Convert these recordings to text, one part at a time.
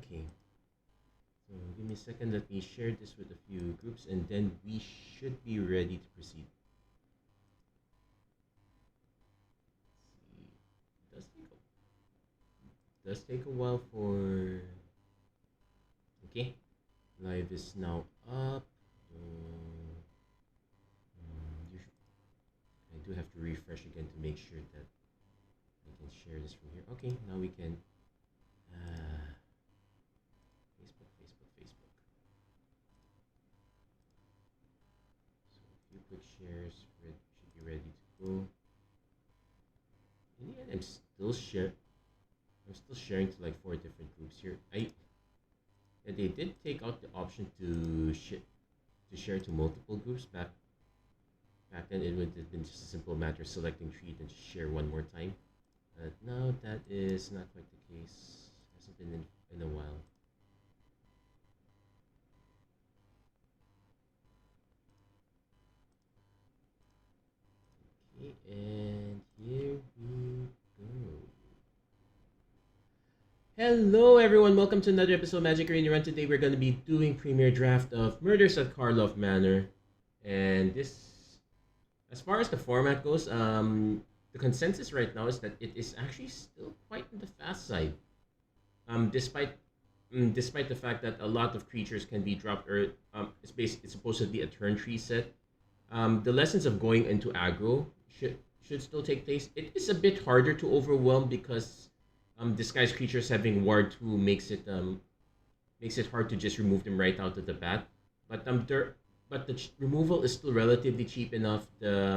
Okay. So give me a second. Let me share this with a few groups, and then we should be ready to proceed. Let's see. It does take a while for. Okay. Live is now up. I do have to refresh again to make sure that I can share this from here. Okay, now we can. Facebook. So a few quick shares should be ready to go. In the end, I'm still sharing to like 4 different groups here. They did take out the option to share to multiple groups back then. It would have been just a simple matter of selecting 3 and just share one more time. But now that is not quite the case. Hasn't been in a while. Okay, and here we go. Hello everyone, welcome to another episode of Magic Arena Run. Today we're going to be doing premiere draft of Murders at Karlov Manor. And this, as far as the format goes, the consensus right now is that it is actually still quite on the fast side. Despite the fact that a lot of creatures can be dropped, it's supposedly a turn 3 set. The lessons of going into aggro should still take place. It is a bit harder to overwhelm because disguised creatures having Ward 2 makes it hard to just remove them right out of the bat. But the removal is still relatively cheap enough. There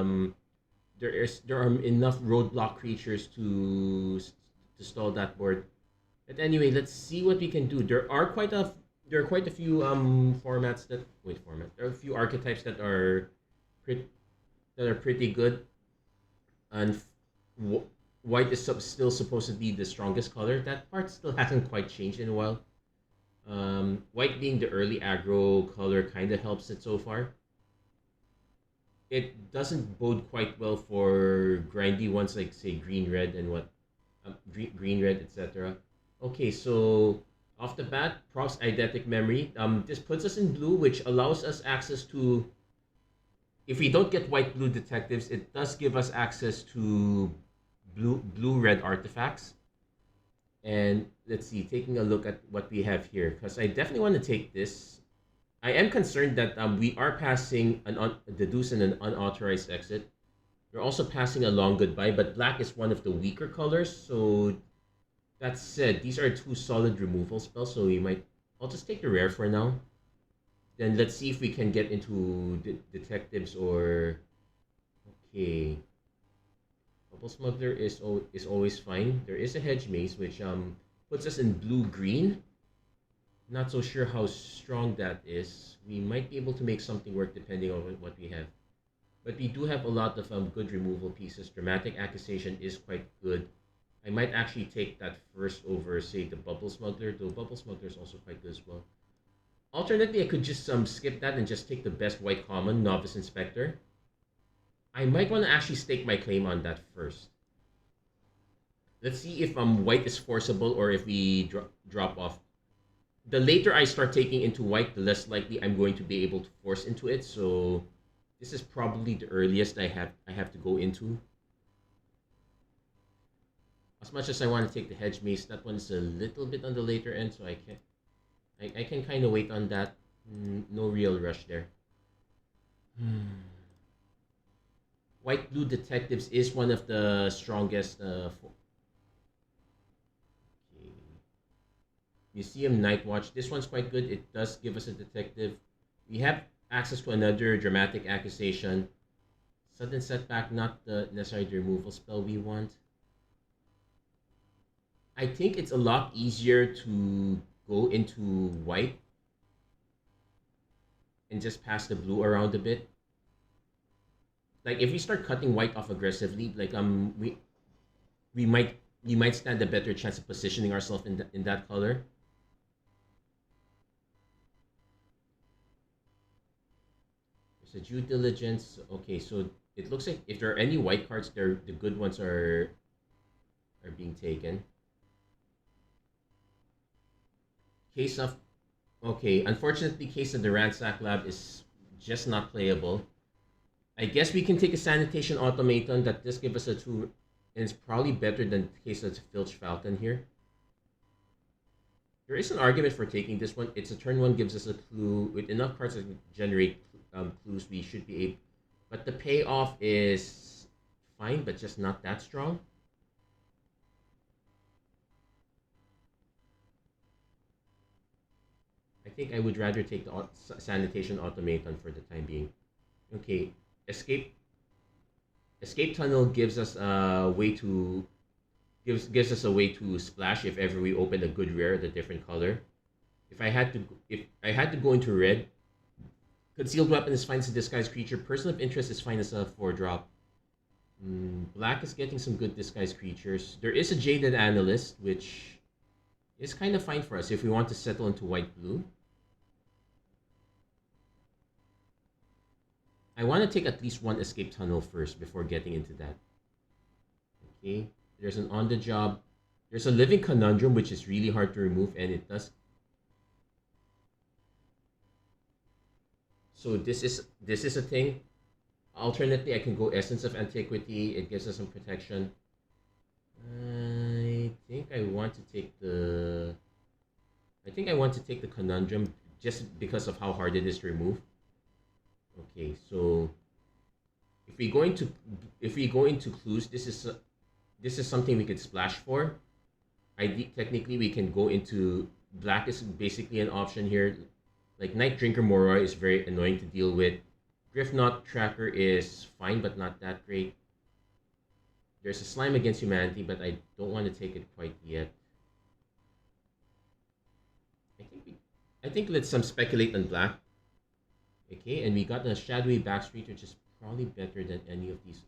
are enough roadblock creatures to stall that board. But anyway, let's see what we can do. There are quite a few formats that There are a few archetypes that are pretty good, and white is still supposedly the strongest color. That part still hasn't quite changed in a while. White being the early aggro color kind of helps it so far. It doesn't bode quite well for grindy ones like say green red and green red, etc. Okay, so off the bat, Prox Eidetic Memory. This puts us in blue, which allows us access to. If we don't get white blue detectives, it does give us access to blue red artifacts. And let's see, taking a look at what we have here, because I definitely want to take this. I am concerned that we are passing the deuce and an unauthorized exit. We're also passing a long goodbye, but black is one of the weaker colors. So that said, these are 2 solid removal spells, so I'll just take the rare for now. Then let's see if we can get into detectives or. Okay. Bubble Smuggler is always fine. There is a Hedge Maze, which puts us in blue-green. Not so sure how strong that is. We might be able to make something work depending on what we have. But we do have a lot of good removal pieces. Dramatic Accusation is quite good. I might actually take that first over, say, the Bubble Smuggler, though Bubble Smuggler is also quite good as well. Alternately, I could just skip that and just take the best white common, Novice Inspector. I might want to actually stake my claim on that first. Let's see if white is forcible or if we drop off. The later I start taking into white, the less likely I'm going to be able to force into it. So this is probably the earliest I have to go into. As much as I want to take the Hedge Maze, that one's a little bit on the later end, so I can kind of wait on that. No real rush there. White Blue Detectives is one of the strongest. Okay. Museum Night Watch. This one's quite good. It does give us a detective. We have access to another Dramatic Accusation. Sudden Setback, not necessarily the removal spell we want. I think it's a lot easier to go into white and just pass the blue around a bit. Like if we start cutting white off aggressively, like we might stand a better chance of positioning ourselves in that color. There's a Due Diligence. Okay, so it looks like if there are any white cards, the good ones are being taken. Case of Okay, unfortunately, Case of the Ransack Lab is just not playable. I guess we can take a Sanitation Automaton that does give us a 2, and it's probably better than Case of Filch Falcon here. There is an argument for taking this one. It's a turn 1, gives us a clue. With enough cards that generate clues, we should be able... But the payoff is fine, but just not that strong. I think I would rather take the Sanitation Automaton for the time being. Okay, Escape Tunnel gives us a way to gives us a way to splash if ever we open a good rare at a different color. If I had to go into red, Concealed Weapon is fine as a disguised creature. Person of Interest is fine as a 4-drop. Black is getting some good disguised creatures. There is a Jaded Analyst, which is kind of fine for us if we want to settle into white-blue. I want to take at least one Escape Tunnel first before getting into that. Okay, there's an On the Job. There's a Living Conundrum, which is really hard to remove, and it does. So this is a thing. Alternately, I can go Essence of Antiquity. It gives us some protection. I think I want to take the Conundrum just because of how hard it is to remove. Okay, so if we go into clues, this is something we could splash for. Technically, we can go into black is basically an option here. Like Night Drinker Moroi is very annoying to deal with. Griffknot Tracker is fine, but not that great. There's a Slime Against Humanity, but I don't want to take it quite yet. I think let's speculate on black. Okay, and we got a Shadowy Backstreet, which is probably better than any of these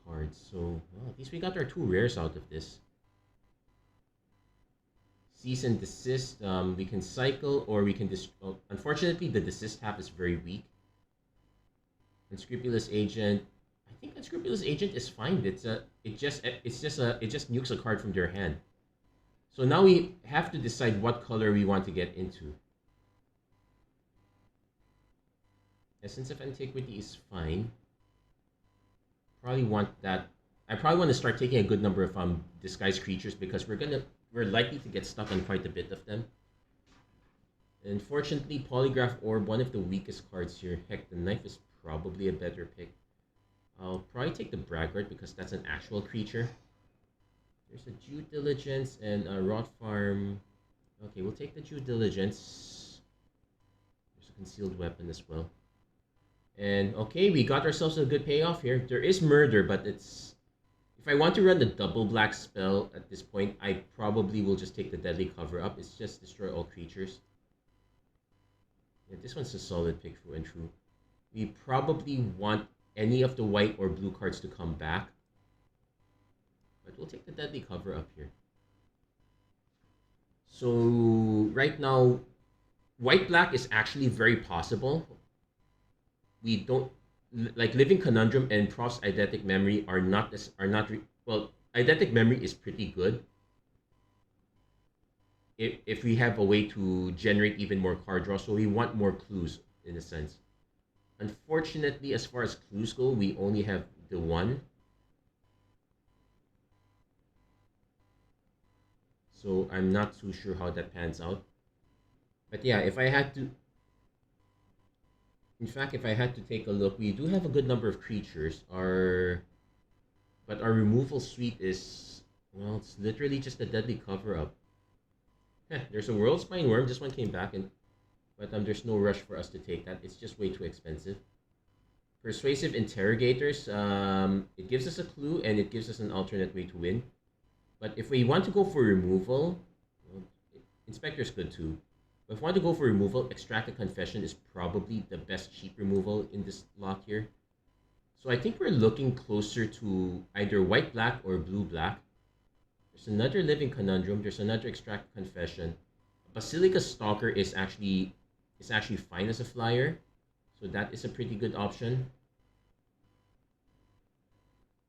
cards. So well, at least we got our 2 rares out of this. Cease and Desist. We can cycle, or we can unfortunately, the desist tap is very weak. Unscrupulous Agent. I think Unscrupulous Agent is fine. It just nukes a card from their hand. So now we have to decide what color we want to get into. Essence of Antiquity is fine. Probably want that. I probably want to start taking a good number of disguised creatures because we're likely to get stuck on quite a bit of them. Unfortunately, Polygraph Orb, one of the weakest cards here. Heck, the Knife is probably a better pick. I'll probably take the Braggart because that's an actual creature. There's a Due Diligence and a Rot Farm. Okay, we'll take the Due Diligence. There's a Concealed Weapon as well. And okay, we got ourselves a good payoff here. There is Murder, but it's... If I want to run the double black spell at this point, I probably will just take the Deadly Cover-Up. It's just destroy all creatures. Yeah, this one's a solid pick through and true. We probably want any of the white or blue cards to come back. But we'll take the Deadly Cover-Up here. So right now, white-black is actually very possible. We don't like Living Conundrum and Cross Eidetic Memory well. Eidetic Memory is pretty good if we have a way to generate even more card draw. So we want more clues in a sense. Unfortunately, as far as clues go, we only have the one. So I'm not too sure how that pans out. But yeah, if I had to take a look, we do have a good number of creatures. But our removal suite is, well, it's literally just a Deadly Cover-Up. There's a Worldspine Worm. This one came back, but there's no rush for us to take that. It's just way too expensive. Persuasive Interrogators. It gives us a clue and it gives us an alternate way to win. But if we want to go for removal, well, Inspector's good too. But if we want to go for removal, Extract a Confession is probably the best cheap removal in this lot here. So I think we're looking closer to either white-black or blue-black. There's another Living Conundrum. There's another Extract a Confession. Basilica Stalker is actually fine as a flyer. So that is a pretty good option.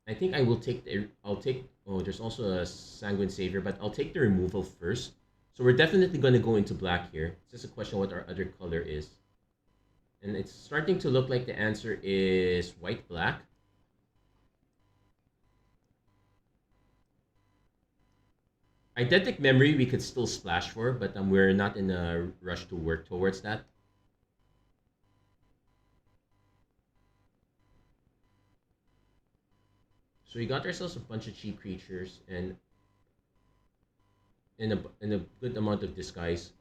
I think I will take oh, there's also a Sanguine Savior, but I'll take the removal first. So we're definitely going to go into black here. It's just a question of what our other color is. And it's starting to look like the answer is white-black. Eidetic memory we could still splash for, but we're not in a rush to work towards that. So we got ourselves a bunch of cheap creatures and in a good amount of disguise.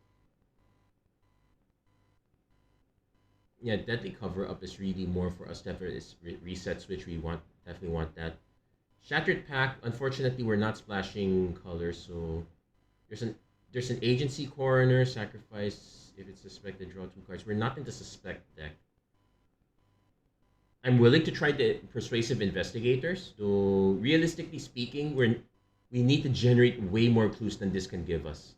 Yeah, Deadly Cover Up is really more for us to have this reset switch. We definitely want that. Shattered Pack, unfortunately, we're not splashing colors, so there's an Agency Coroner, sacrifice if it's suspected, draw 2 cards. We're not in the suspect deck. I'm willing to try the Persuasive Investigators, though realistically speaking, we need to generate way more clues than this can give us.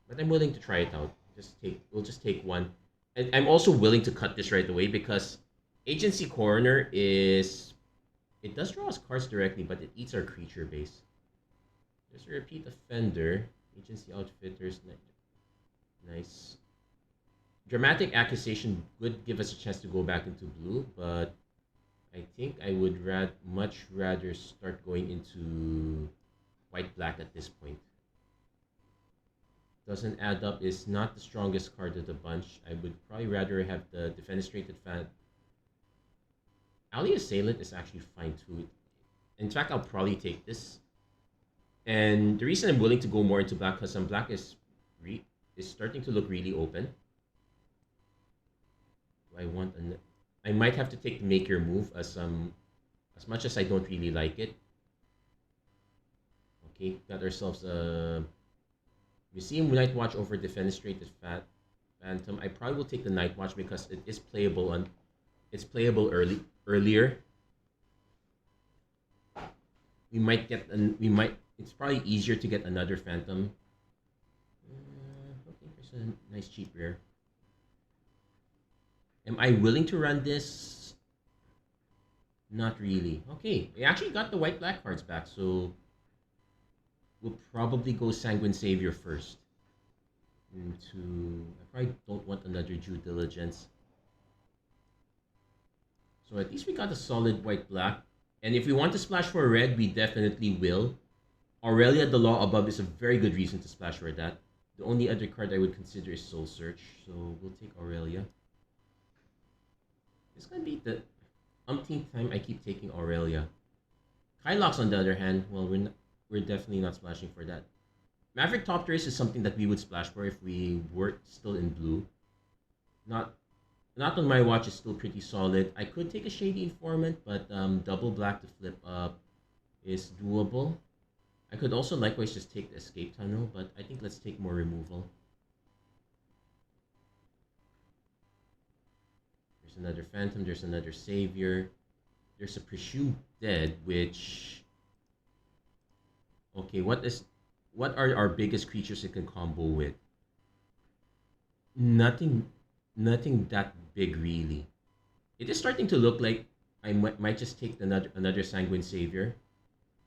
But I'm willing to try it out. We'll just take one. And I'm also willing to cut this right away because Agency Coroner it does draw us cards directly, but it eats our creature base. There's a Repeat Offender, Agency Outfitters, nice. Dramatic Accusation would give us a chance to go back into blue, but I think I would much rather start going into white-black at this point. Doesn't Add Up is not the strongest card of the bunch. I would probably rather have the Defenestrated Fan. Ally Assailant is actually fine too. In fact, I'll probably take this. And the reason I'm willing to go more into black because some black is starting to look really open. Do I might have to take the Make Your Move as much as I don't really like it. Okay, got ourselves a Museum Night Watch over Defenestrated Phantom. I probably will take the Night Watch because it is playable earlier. It's probably easier to get another Phantom. I think there's a nice cheap rare. Am I willing to run this? Not really. Okay, we actually got the white-black cards back, so we'll probably go Sanguine Savior first. I probably don't want another Due Diligence. So at least we got a solid white-black. And if we want to splash for a red, we definitely will. Aurelia, the Law Above, is a very good reason to splash for that. The only other card I would consider is Soul Search, so we'll take Aurelia. It's gonna be the umpteenth time I keep taking Aurelia. Kylox, on the other hand, well, we're definitely not splashing for that. Maverick Topterus is something that we would splash for if we were still in blue. Not on my watch is still pretty solid. I could take a Shady Informant, but double black to flip up is doable. I could also likewise just take the Escape Tunnel, but I think let's take more removal. There's another Phantom, there's another Savior. There's a Pursue Dead, which... Okay, what are our biggest creatures it can combo with? Nothing that big really. It is starting to look like I might just take another Sanguine Savior.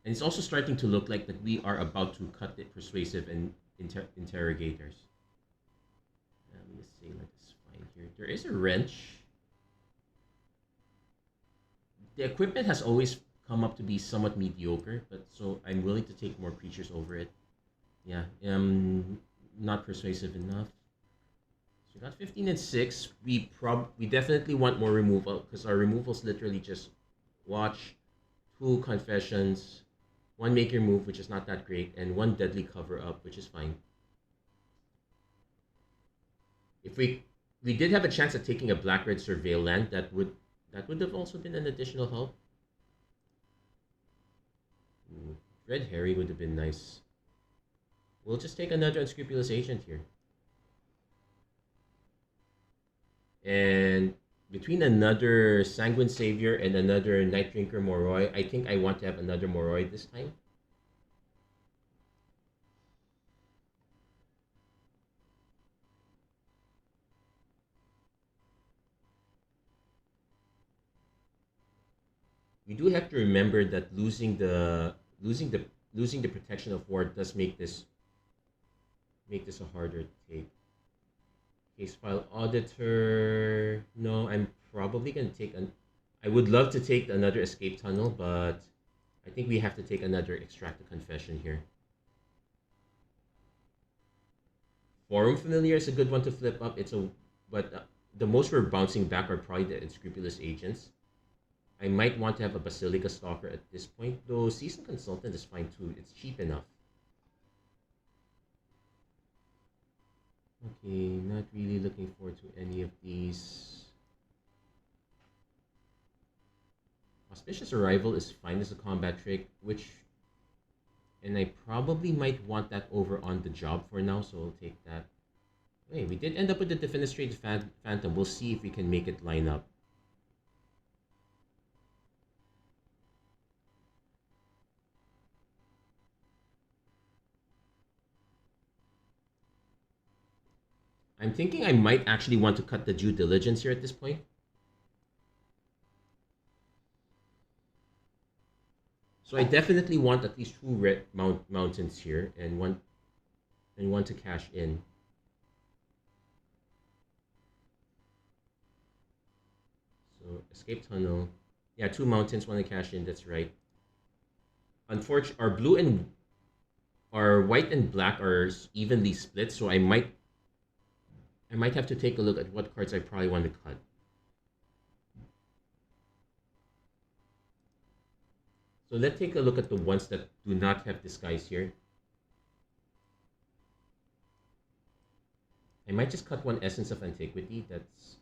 And it's also starting to look like that we are about to cut the Persuasive and Interrogators. Let me say that is fine here. There is a Wrench. The equipment has always come up to be somewhat mediocre, but so I'm willing to take more creatures over it. Yeah, not persuasive enough. So we got 15 and 6. We definitely want more removal because our removals literally just Watch, 2 Confessions, 1 Make Your Move, which is not that great, and 1 Deadly Cover Up, which is fine. If we did have a chance at taking a black-red Surveil land, that would have also been an additional help. Red Harry would have been nice. We'll just take another Unscrupulous Agent here. And between another Sanguine Savior and another Night Drinker Moroi, I think I want to have another Moroi this time. We do have to remember that losing the protection of war does make this make this a harder take. Case file auditor. No, I'm probably gonna take an. I would love to take another escape tunnel, but I think we have to take another extract a confession here. Forum familiar is a good one to flip up. But the most we're bouncing back are probably the unscrupulous agents. I might want to have a Basilica Stalker at this point, though Seasoned Consultant is fine too. It's cheap enough. Okay, not really looking forward to any of these. Auspicious Arrival is fine as a combat trick, and I probably might want that over on the job for now, so I'll take that. Wait, we did end up with the Defenestrated Phantom. We'll see if we can make it line up. I'm thinking I might actually want to cut the due diligence here at this point. So I definitely want at least two red mountains here and one to cash in. So escape tunnel. Yeah, two mountains, one to cash in, that's right. Unfortunately, our white and black are evenly split, so I might have to take a look at what cards I probably want to cut. So let's take a look at the ones that do not have disguise here. I might just cut one Essence of Antiquity. Let's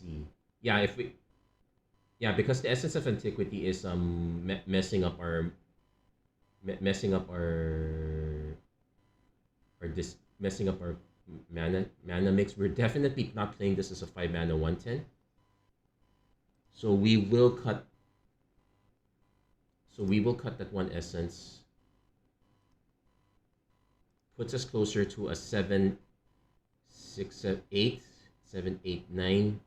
see. Yeah, because the Essence of Antiquity is messing up our messing up our mana mix. We're definitely not playing this as a 5 mana 1/10. So we will cut that one essence. Puts us closer to a 7, 6, 7, 8, 7, 8, 9,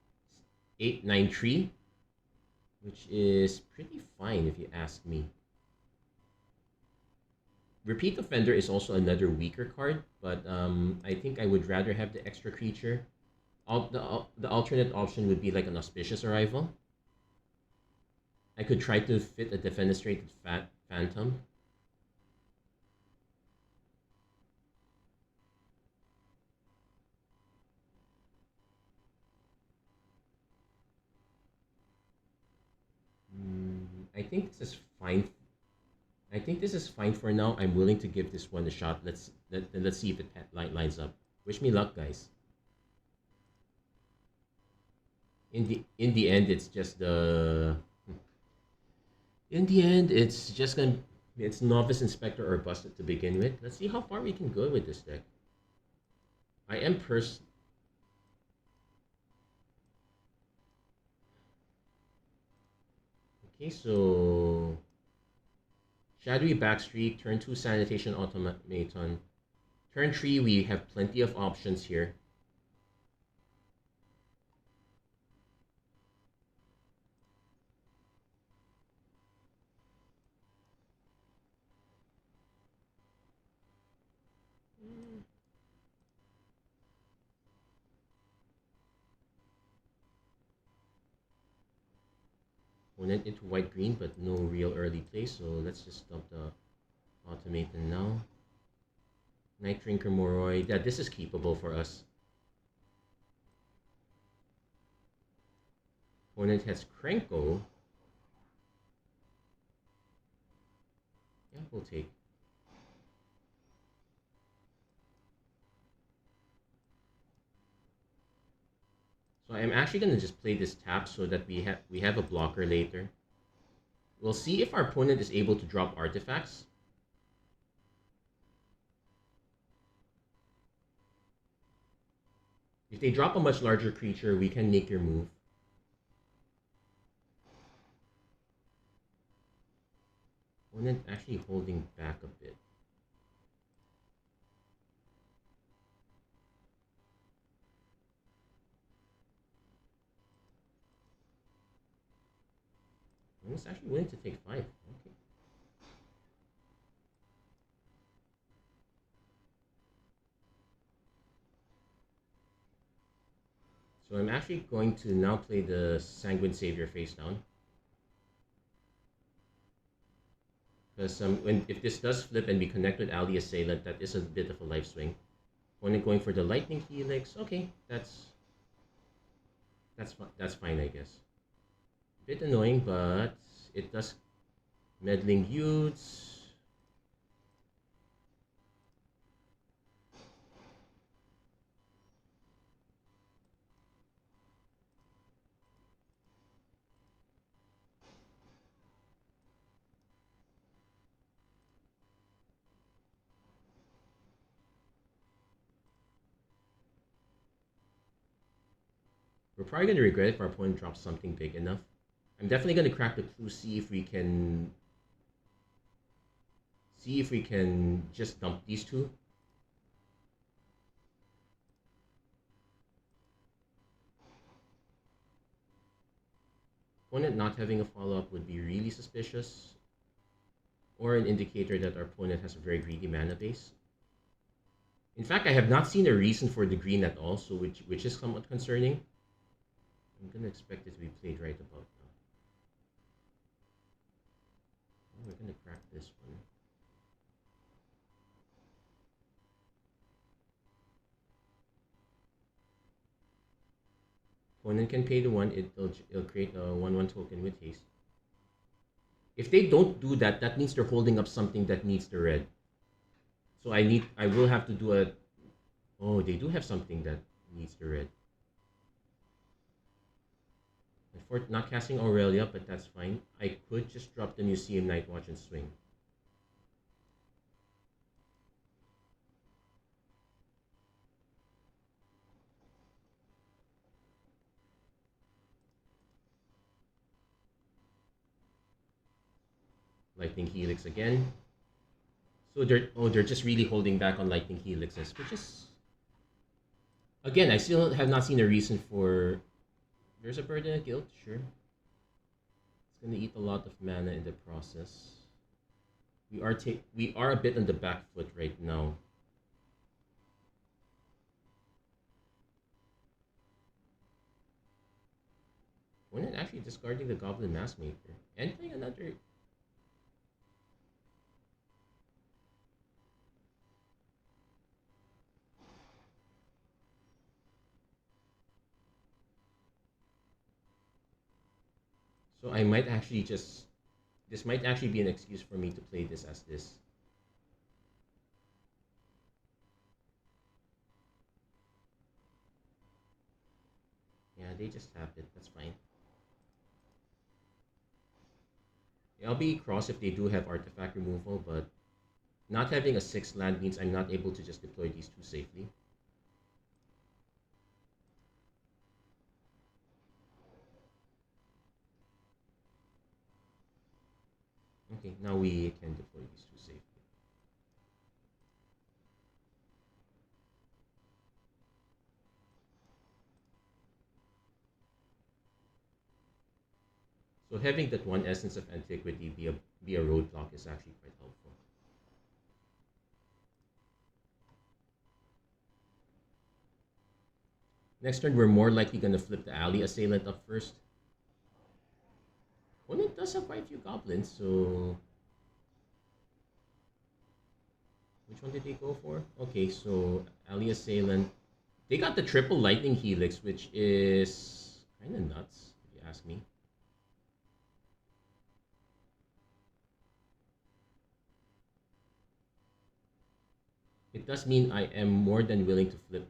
8, 9 tree, which is pretty fine if you ask me. Repeat Offender is also another weaker card, but I think I would rather have the extra creature. The alternate option would be like an Auspicious Arrival. I could try to fit a Defenestrated Phantom. I think this is fine. I think this is fine for now. I'm willing to give this one a shot. Let's see if it lines up. Wish me luck, guys. In the end, it's just the. In the end, it's just gonna. It's Novice Inspector or Busted to begin with. Let's see how far we can go with this deck. I am Okay, so Shadowy Backstreet, turn 2 Sanitation Automaton. Turn 3, we have plenty of options here. Opponent into white-green, but no real early play, so let's just dump the Automaton now. Night Drinker Moroi. Yeah, this is keepable for us. Opponent has Krenko. Yeah, we'll take. So I'm actually gonna just play this tap so that we have a blocker later. We'll see if our opponent is able to drop artifacts. If they drop a much larger creature, we can make your move. Opponent actually holding back a bit. Opponent's actually willing to take 5. Okay. So I'm actually going to now play the Sanguine Savior face down. Because if this does flip and we connect with Ally Assailant, that is a bit of a life swing. Opponent going for the Lightning Helix. Okay, that's fine, I guess. Bit annoying, but it does meddling youths. We're probably going to regret if our opponent drops something big enough. I'm definitely going to crack the clue, see if we can just dump these two. Opponent not having a follow-up would be really suspicious, or an indicator that our opponent has a very greedy mana base. In fact, I have not seen a reason for the green at all, so which is somewhat concerning. I'm gonna expect it to be played right about now. Oh, we're gonna crack this one. Opponent can pay the one, it'll create a 1/1 token with haste. If they don't do that, that means they're holding up something that needs the red. So I will have to do a... Oh, they do have something that needs the red. For not casting Aurelia, but that's fine. I could just drop the Museum Nightwatch and swing. Lightning Helix again. So they're just really holding back on Lightning Helixes, which is... Again, I still have not seen a reason for... There's a Bird and a Guild, sure. It's gonna eat a lot of mana in the process. We are a bit on the back foot right now. When it actually discarding the Goblin Maskmaker and playing another... So I might actually just... This might actually be an excuse for me to play this as this. Yeah, they just tapped it. That's fine. Yeah, I'll be cross if they do have artifact removal, but not having a 6 land means I'm not able to just deploy these two safely. Okay, now we can deploy these two safely. So having that one Essence of Antiquity be a roadblock is actually quite helpful. Next turn, we're more likely going to flip the Ally Assailant up first. Opponent does have quite a few goblins, so... Which one did they go for? Okay, so Ally Assailant. They got the triple Lightning Helix, which is kind of nuts, if you ask me. It does mean I am more than willing to flip.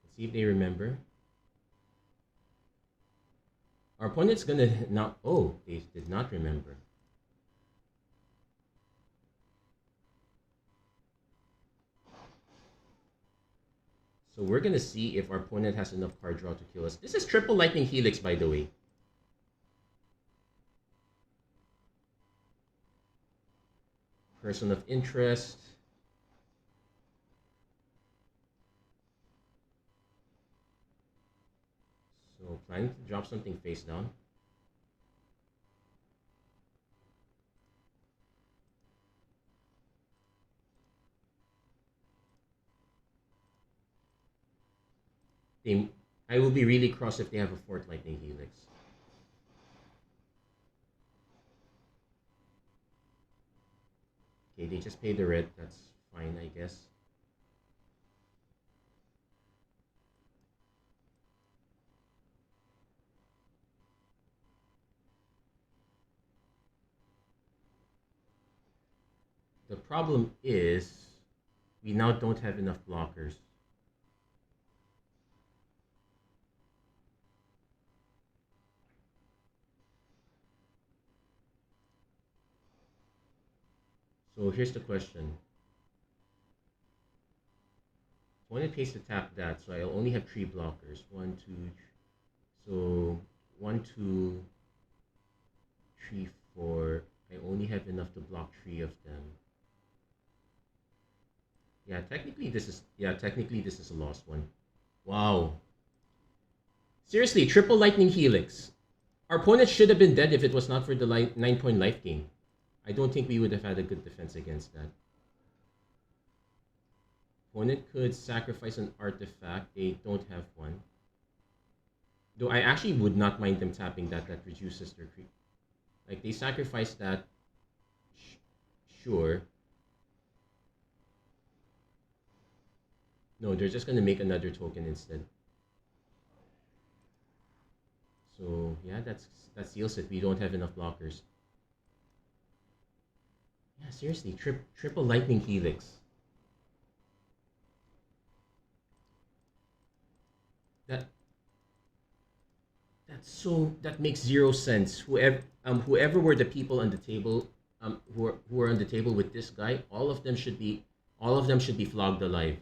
Let's see if they remember. Our opponent's gonna not... Oh, they did not remember. So we're gonna see if our opponent has enough card draw to kill us. This is triple Lightning Helix, by the way. Person of interest. So planning to drop something face down. They, I will be really cross if they have a fourth Lightning Helix. Okay, they just pay the red. That's fine, I guess. The problem is we now don't have enough blockers. So here's the question. Opponent pays to tap that, so I'll only have 3 blockers. 1, 2, 3. So 1, 2, 3, 4. I only have enough to block 3 of them. Yeah, technically this is a lost one. Wow. Seriously, triple Lightning Helix. Our opponent should have been dead if it was not for the 9-point life gain. I don't think we would have had a good defense against that. Opponent could sacrifice an artifact. They don't have one. Though I actually would not mind them tapping that. That reduces their creep. Like, they sacrifice that. Sure. No, they're just going to make another token instead. So, yeah, that seals it. We don't have enough blockers. Yeah, seriously. Triple Lightning Helix. That makes zero sense. Whoever were the people on the table, who are on the table with this guy, all of them should be flogged alive.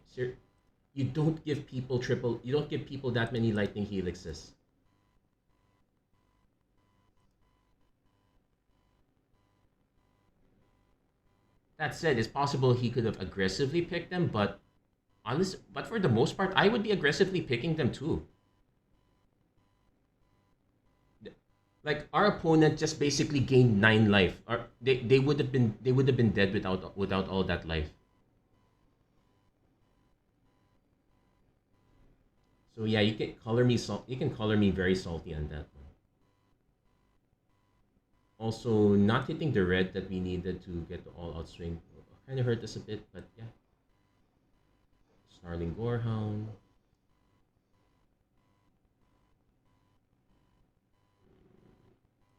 You don't give people that many Lightning Helixes. That said, it's possible he could have aggressively picked them, but for the most part, I would be aggressively picking them too. Like, our opponent just basically gained 9 life. Or they would have been dead without all that life. So yeah, you can color me very salty on that one. Also, not hitting the red that we needed to get the all out swing kind of hurt us a bit, but yeah. Snarling Gorehound.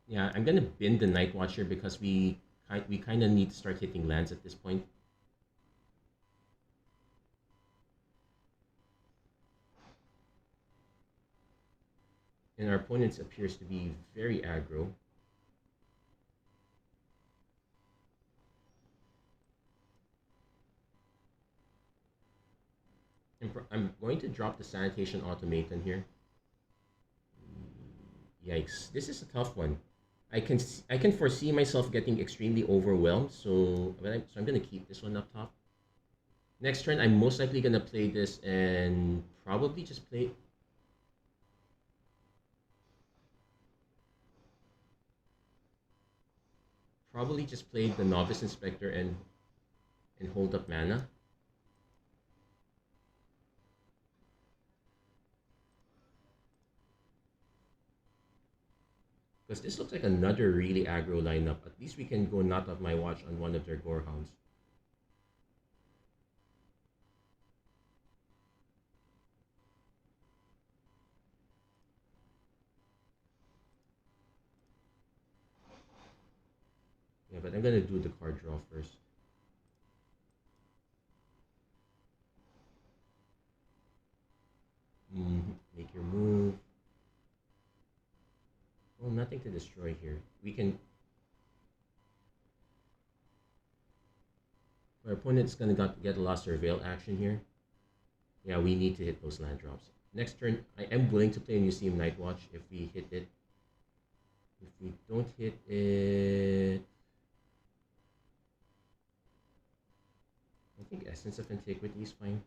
Yeah, I'm gonna bin the Night Watcher because we kind of need to start hitting lands at this point. And our opponent appears to be very aggro. I'm going to drop the Sanitation Automaton here. Yikes! This is a tough one. I can foresee myself getting extremely overwhelmed, so I'm gonna keep this one up top. Next turn, I'm most likely gonna play this and probably just play. Probably just play the Novice Inspector and hold up mana. Because this looks like another really aggro lineup. At least we can go not of my watch on one of their Gorehounds. Yeah, but I'm gonna do the card draw first. Make your move. Well, nothing to destroy here. We can. Our opponent's gonna get a Lost Surveil action here. Yeah, we need to hit those land drops. Next turn, I am willing to play Museum Night Watch if we hit it. If we don't hit it, I think Essence of Antiquity is fine.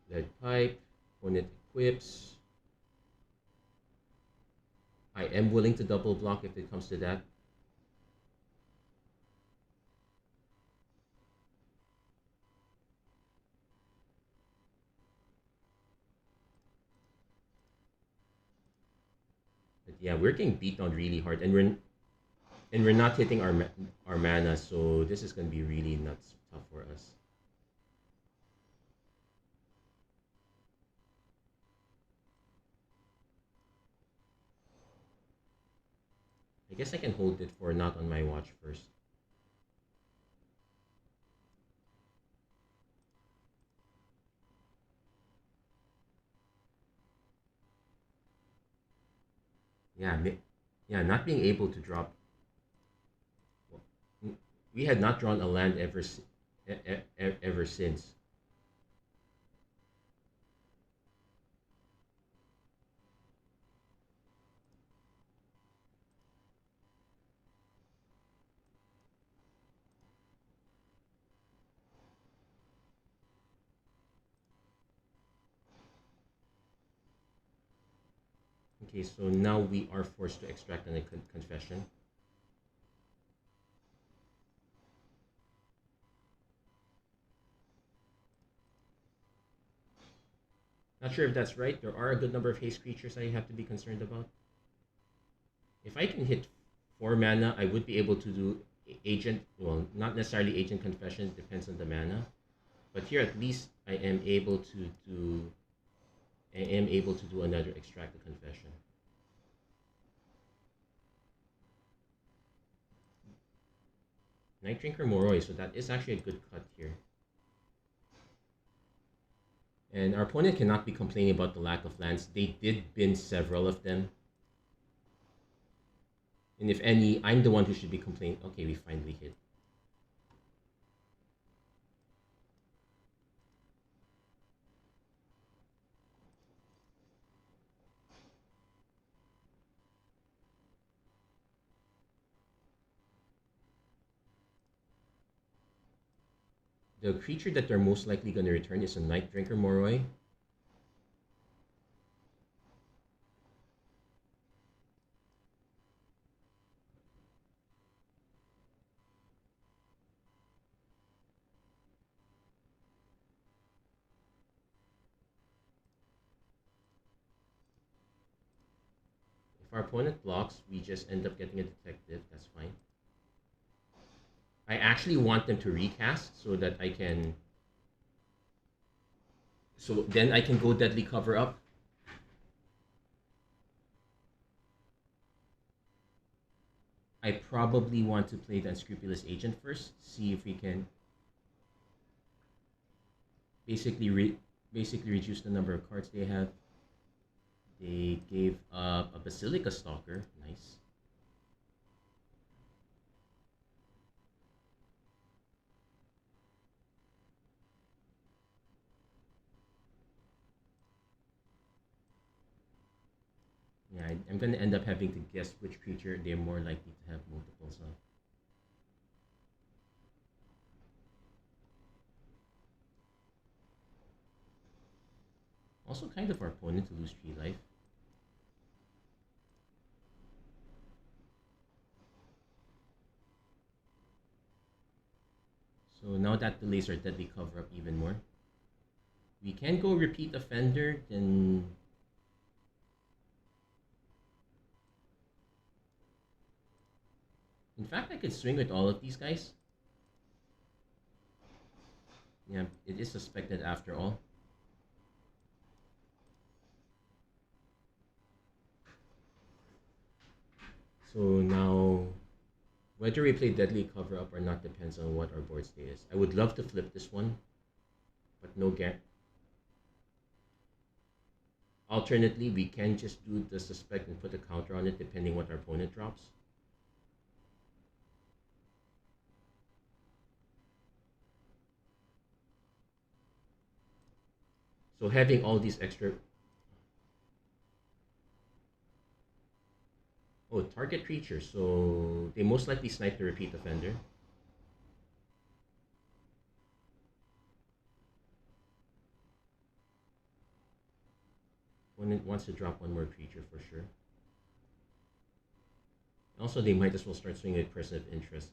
Lead Pipe, opponent equips. I am willing to double block if it comes to that. yeah, we're getting beat down really hard, and we're not hitting our mana, so this is gonna be really nuts tough for us. I guess I can hold it for not on my watch first. Yeah, yeah, not being able to drop. Well, we had not drawn a land ever since. Okay, so now we are forced to extract a confession. Not sure if that's right. There are a good number of haste creatures I have to be concerned about. If I can hit 4 mana, I would be able to do agent, well, not necessarily agent confession, depends on the mana. But here at least I am able to do another extract the confession. Night Drinker Moroi, so that is actually a good cut here. And our opponent cannot be complaining about the lack of lands. They did bin several of them. And if any, I'm the one who should be complaining. Okay, we finally hit. The creature that they're most likely going to return is a Night Drinker Moroi. If our opponent blocks, we just end up getting a detective. That's fine. I actually want them to recast so that I can. So then I can go Deadly Cover Up. I probably want to play the Unscrupulous Agent first. See if we can basically reduce the number of cards they have. They gave up a Basilica Stalker. Nice. Yeah, I'm going to end up having to guess which creature they're more likely to have multiples of. Also kind of our opponent to lose 3 life. So now that delays our Deadly Cover Up even more. We can go Repeat Offender, then... In fact, I could swing with all of these guys. Yeah, it is suspected after all. So now, whether we play Deadly Cover Up or not depends on what our board state is. I would love to flip this one, but no guarantee. Alternately, we can just do the suspect and put a counter on it depending what our opponent drops. So having all these extra... Oh, target creature. So they most likely snipe the Repeat Offender. Opponent wants to drop one more creature for sure. Also, they might as well start swinging with Person of Interest.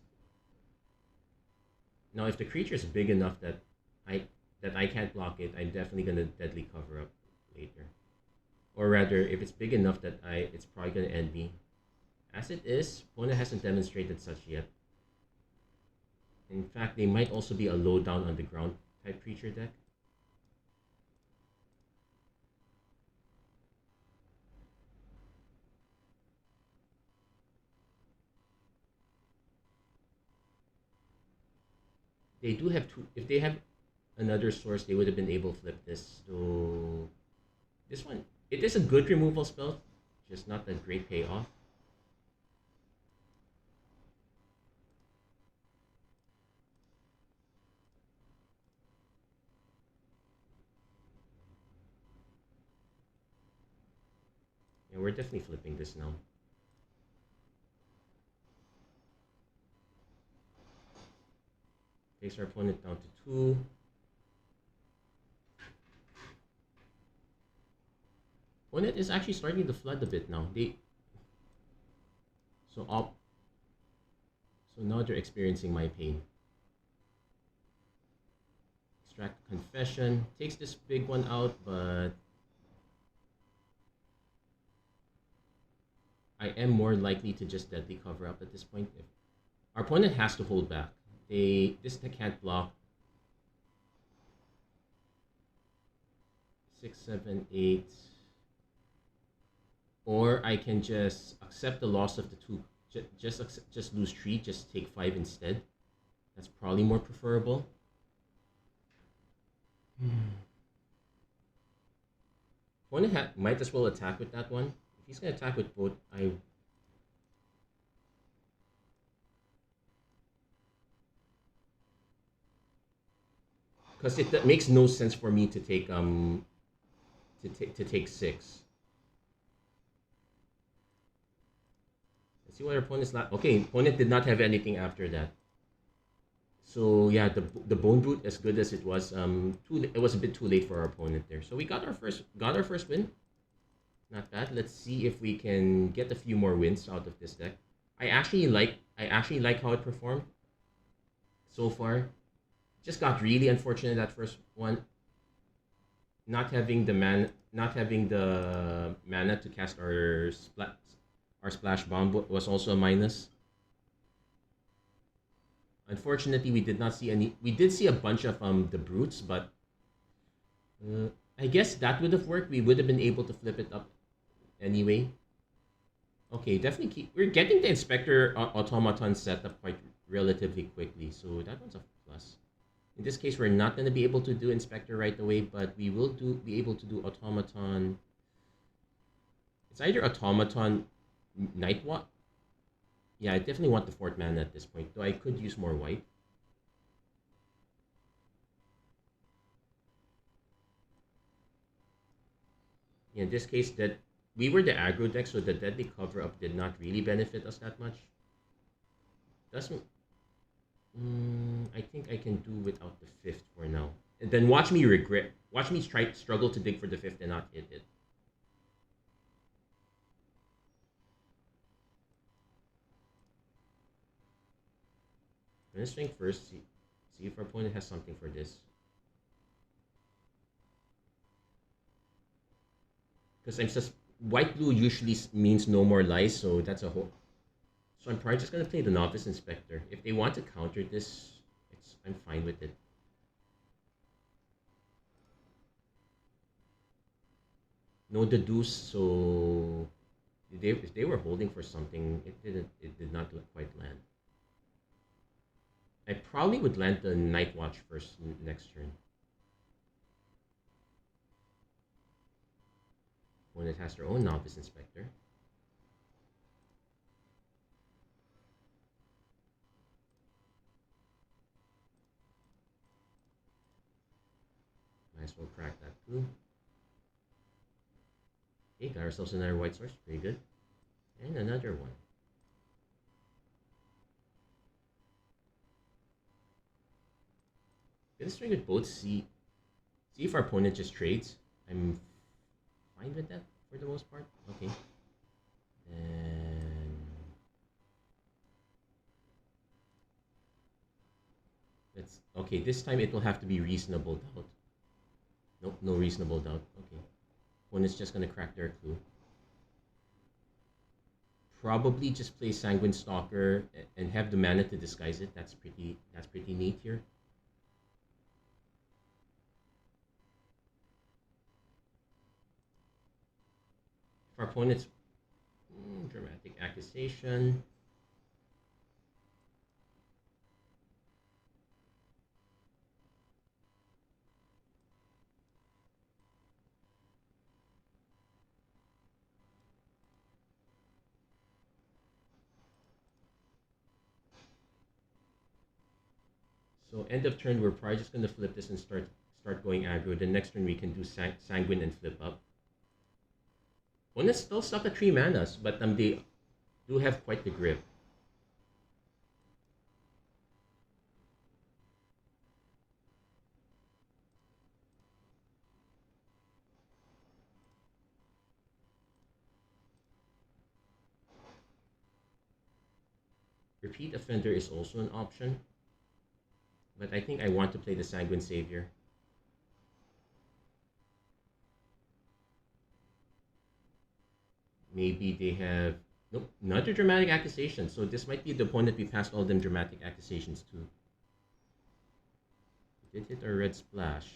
Now, if the creature is big enough that I can't block it, I'm definitely gonna Deadly Cover Up later. Or rather, if it's big enough that it's probably gonna end me. As it is, opponent hasn't demonstrated such yet. In fact, they might also be a low down on the ground type creature deck. They do have two. If they have another source, they would have been able to flip this. So this one, it is a good removal spell, just not a great payoff. Yeah, we're definitely flipping this now. Takes our opponent down to 2. Opponent is actually starting to flood a bit now. So up. So now they're experiencing my pain. Extract Confession. Takes this big one out, but I am more likely to just deadly cover up at this point. If our opponent has to hold back. This deck can't block. 6, 7, 8. Or I can just accept the loss of the 2. Just lose 3, just take 5 instead. That's probably more preferable. Opponent might as well attack with that one. If he's gonna attack with both, because it makes no sense for me to take to take 6. Let's see what our opponent's okay, opponent did not have anything after that. So yeah, the Bone Brute, as good as it was, it was a bit too late for our opponent there. So we got our first win. Not bad. Let's see if we can get a few more wins out of this deck. I actually like how it performed so far. Just got really unfortunate that first one. Not having the mana to cast our splash bomb was also a minus. Unfortunately, we did not see any. We did see a bunch of the brutes, but I guess that would have worked. We would have been able to flip it up anyway. Okay, definitely we're getting the Inspector Automaton set up quite relatively quickly, so that one's a plus. In this case, we're not going to be able to do Inspector right away, but we will be able to do Automaton. It's either Automaton, Nightwatch. Yeah, I definitely want the 4th mana at this point, though I could use more white. In this case, that we were the aggro deck, so the deadly cover up did not really benefit us that much. Doesn't. I think I can do without the 5th for now. And then watch me regret. Watch me struggle to dig for the 5th and not hit it. I'm gonna swing first. See if our opponent has something for this. Because I'm just white blue usually means no more lies, so that's a whole. So I'm probably just gonna play the Novice Inspector. If they want to counter this, I'm fine with it. No the deuce, so if they were holding for something, it did not quite land. I probably would land the Night Watch first next turn. When it has their own Novice Inspector. Might as well crack that too. Okay, got ourselves another white source. Pretty good. And another one. Gonna string with both. See if our opponent just trades. I'm fine with that for the most part. Okay. And let's. Okay, this time it will have to be reasonable doubt. Nope, no reasonable doubt. Okay. Opponent's just gonna crack their clue. Probably just play Sanguine Stalker and have the mana to disguise it. That's pretty neat here. If our opponent's Dramatic Accusation. So end of turn, we're probably just gonna flip this and start going aggro. The next turn we can do Sanguine and flip up. Opponents still stuck at 3 manas, but they do have quite the grip. Repeat Offender is also an option, but I think I want to play the Sanguine Savior. Maybe they have... Nope, not a Dramatic Accusation. So this might be the opponent we passed all them Dramatic Accusations to. We did hit our red splash.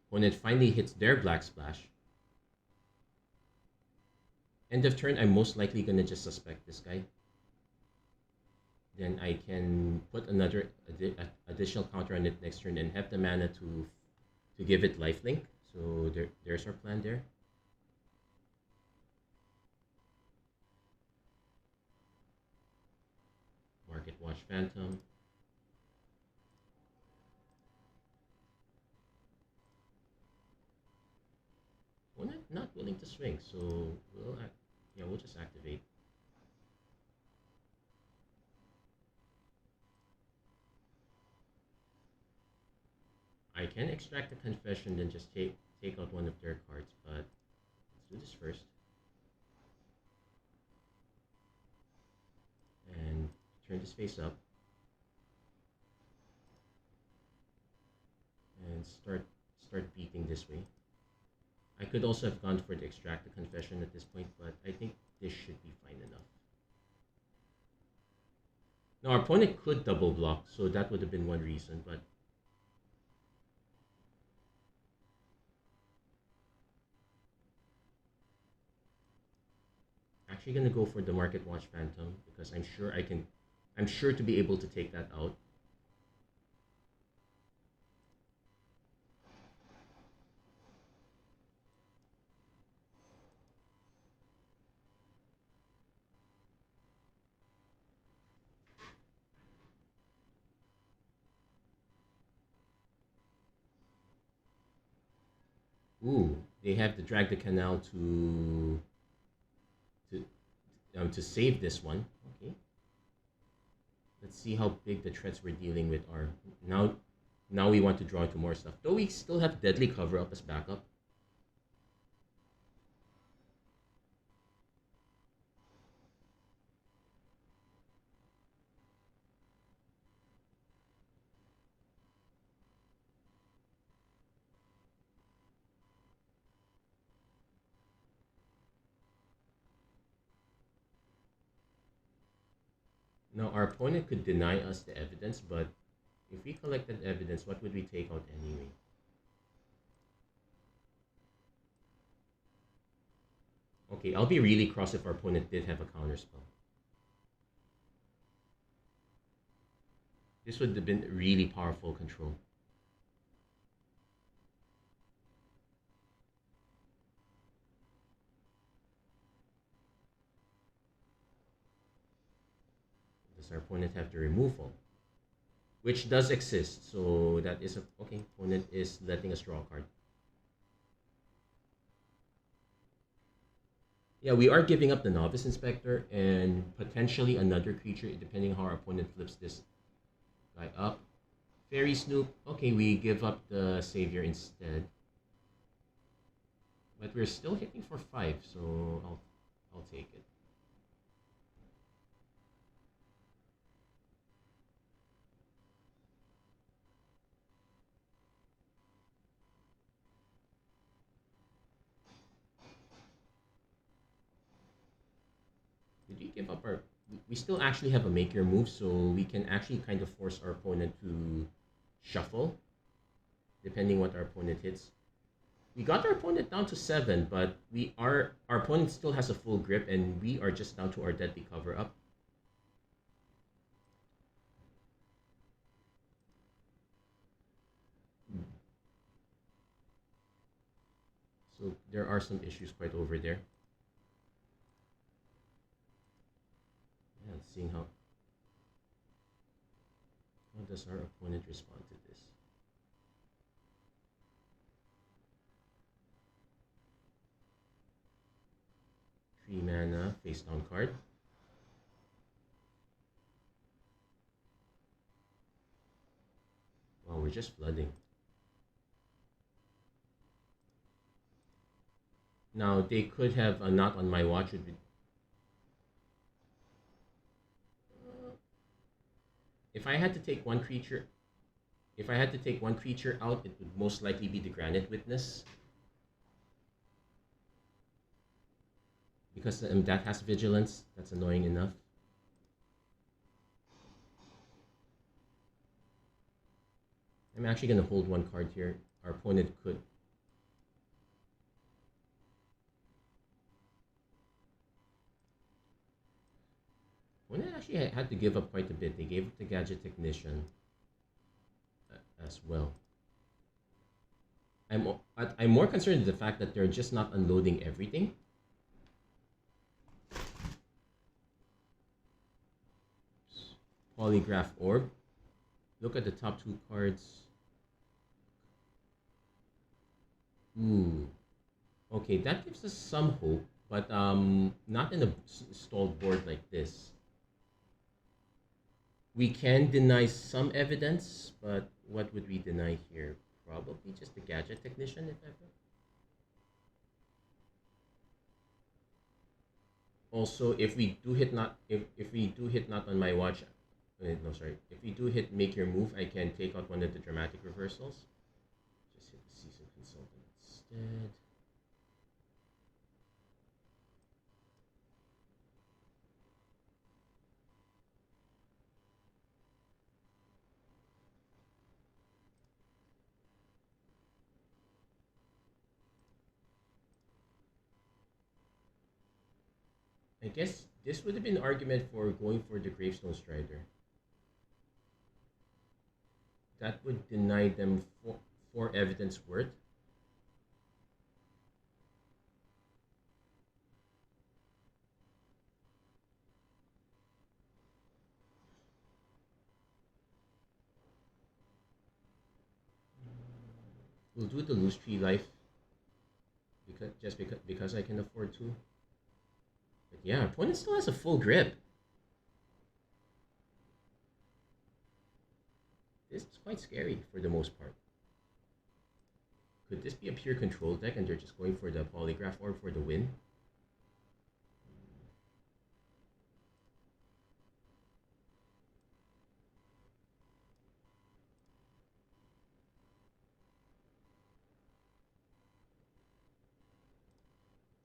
When it finally hits their black splash. End of turn, I'm most likely gonna just suspect this guy. Then I can put another additional counter on it next turn and have the mana to give it lifelink. So there's our plan there. Market Watch Phantom. Opponent not willing to swing, so we'll just activate. I can extract the Confession, then just take out one of their cards, but let's do this first. And turn this face up. And start beating this way. I could also have gone for the Extract the Confession at this point, but I think this should be fine enough. Now our opponent could double block, so that would have been one reason, but actually gonna go for the Market Watch Phantom because I'm sure to be able to take that out. Ooh, they have to drag the canal to save this one. Okay. Let's see how big the threats we're dealing with are. Now we want to draw into more stuff. Though we still have Deadly Cover up as backup. Now our opponent could deny us the evidence, but if we collected evidence, what would we take out anyway? Okay, I'll be really cross if our opponent did have a counterspell. This would have been really powerful control. Does our opponent have the removal? Which does exist, so that is okay. Opponent is letting us draw a card. Yeah, we are giving up the Novice Inspector and potentially another creature, depending how our opponent flips this guy up. Fairy Snoop. Okay, we give up the Savior instead. But we're still hitting for 5, so I'll take it. Did we give up our... We still actually have a make your move, so we can actually kind of force our opponent to shuffle, depending what our opponent hits. We got our opponent down to 7, but our opponent still has a full grip, and we are just down to our deadly cover up. So there are some issues quite over there. Yeah, seeing how does our opponent respond to this? 3 mana, face down card. Wow, we're just flooding. Now, they could have a not on my watch would be... If I had to take one creature... If I had to take one creature out, it would most likely be the Granite Witness. Because that has vigilance, that's annoying enough. I'm actually going to hold one card here. Our opponent could. Opponent actually had to give up quite a bit. They gave up the Gadget Technician as well. I'm more concerned with the fact that they're just not unloading everything. Polygraph Orb. Look at the top 2 cards. Ooh. Okay, that gives us some hope, but not in a stalled board like this. We can deny some evidence, but what would we deny here? Probably just the Gadget Technician, if ever. Also, if we do hit not on my watch, no, sorry. If we do hit make your move, I can take out one of the dramatic reversals. Just hit the Seasoned Consultant instead. I guess this would have been an argument for going for the Gravestone Strider. That would deny them 4 evidence worth. We'll do the Loose Tree Life because I can afford to. But yeah, opponent still has a full grip. This is quite scary for the most part. Could this be a pure control deck and they're just going for the Polygraph Orb for the win?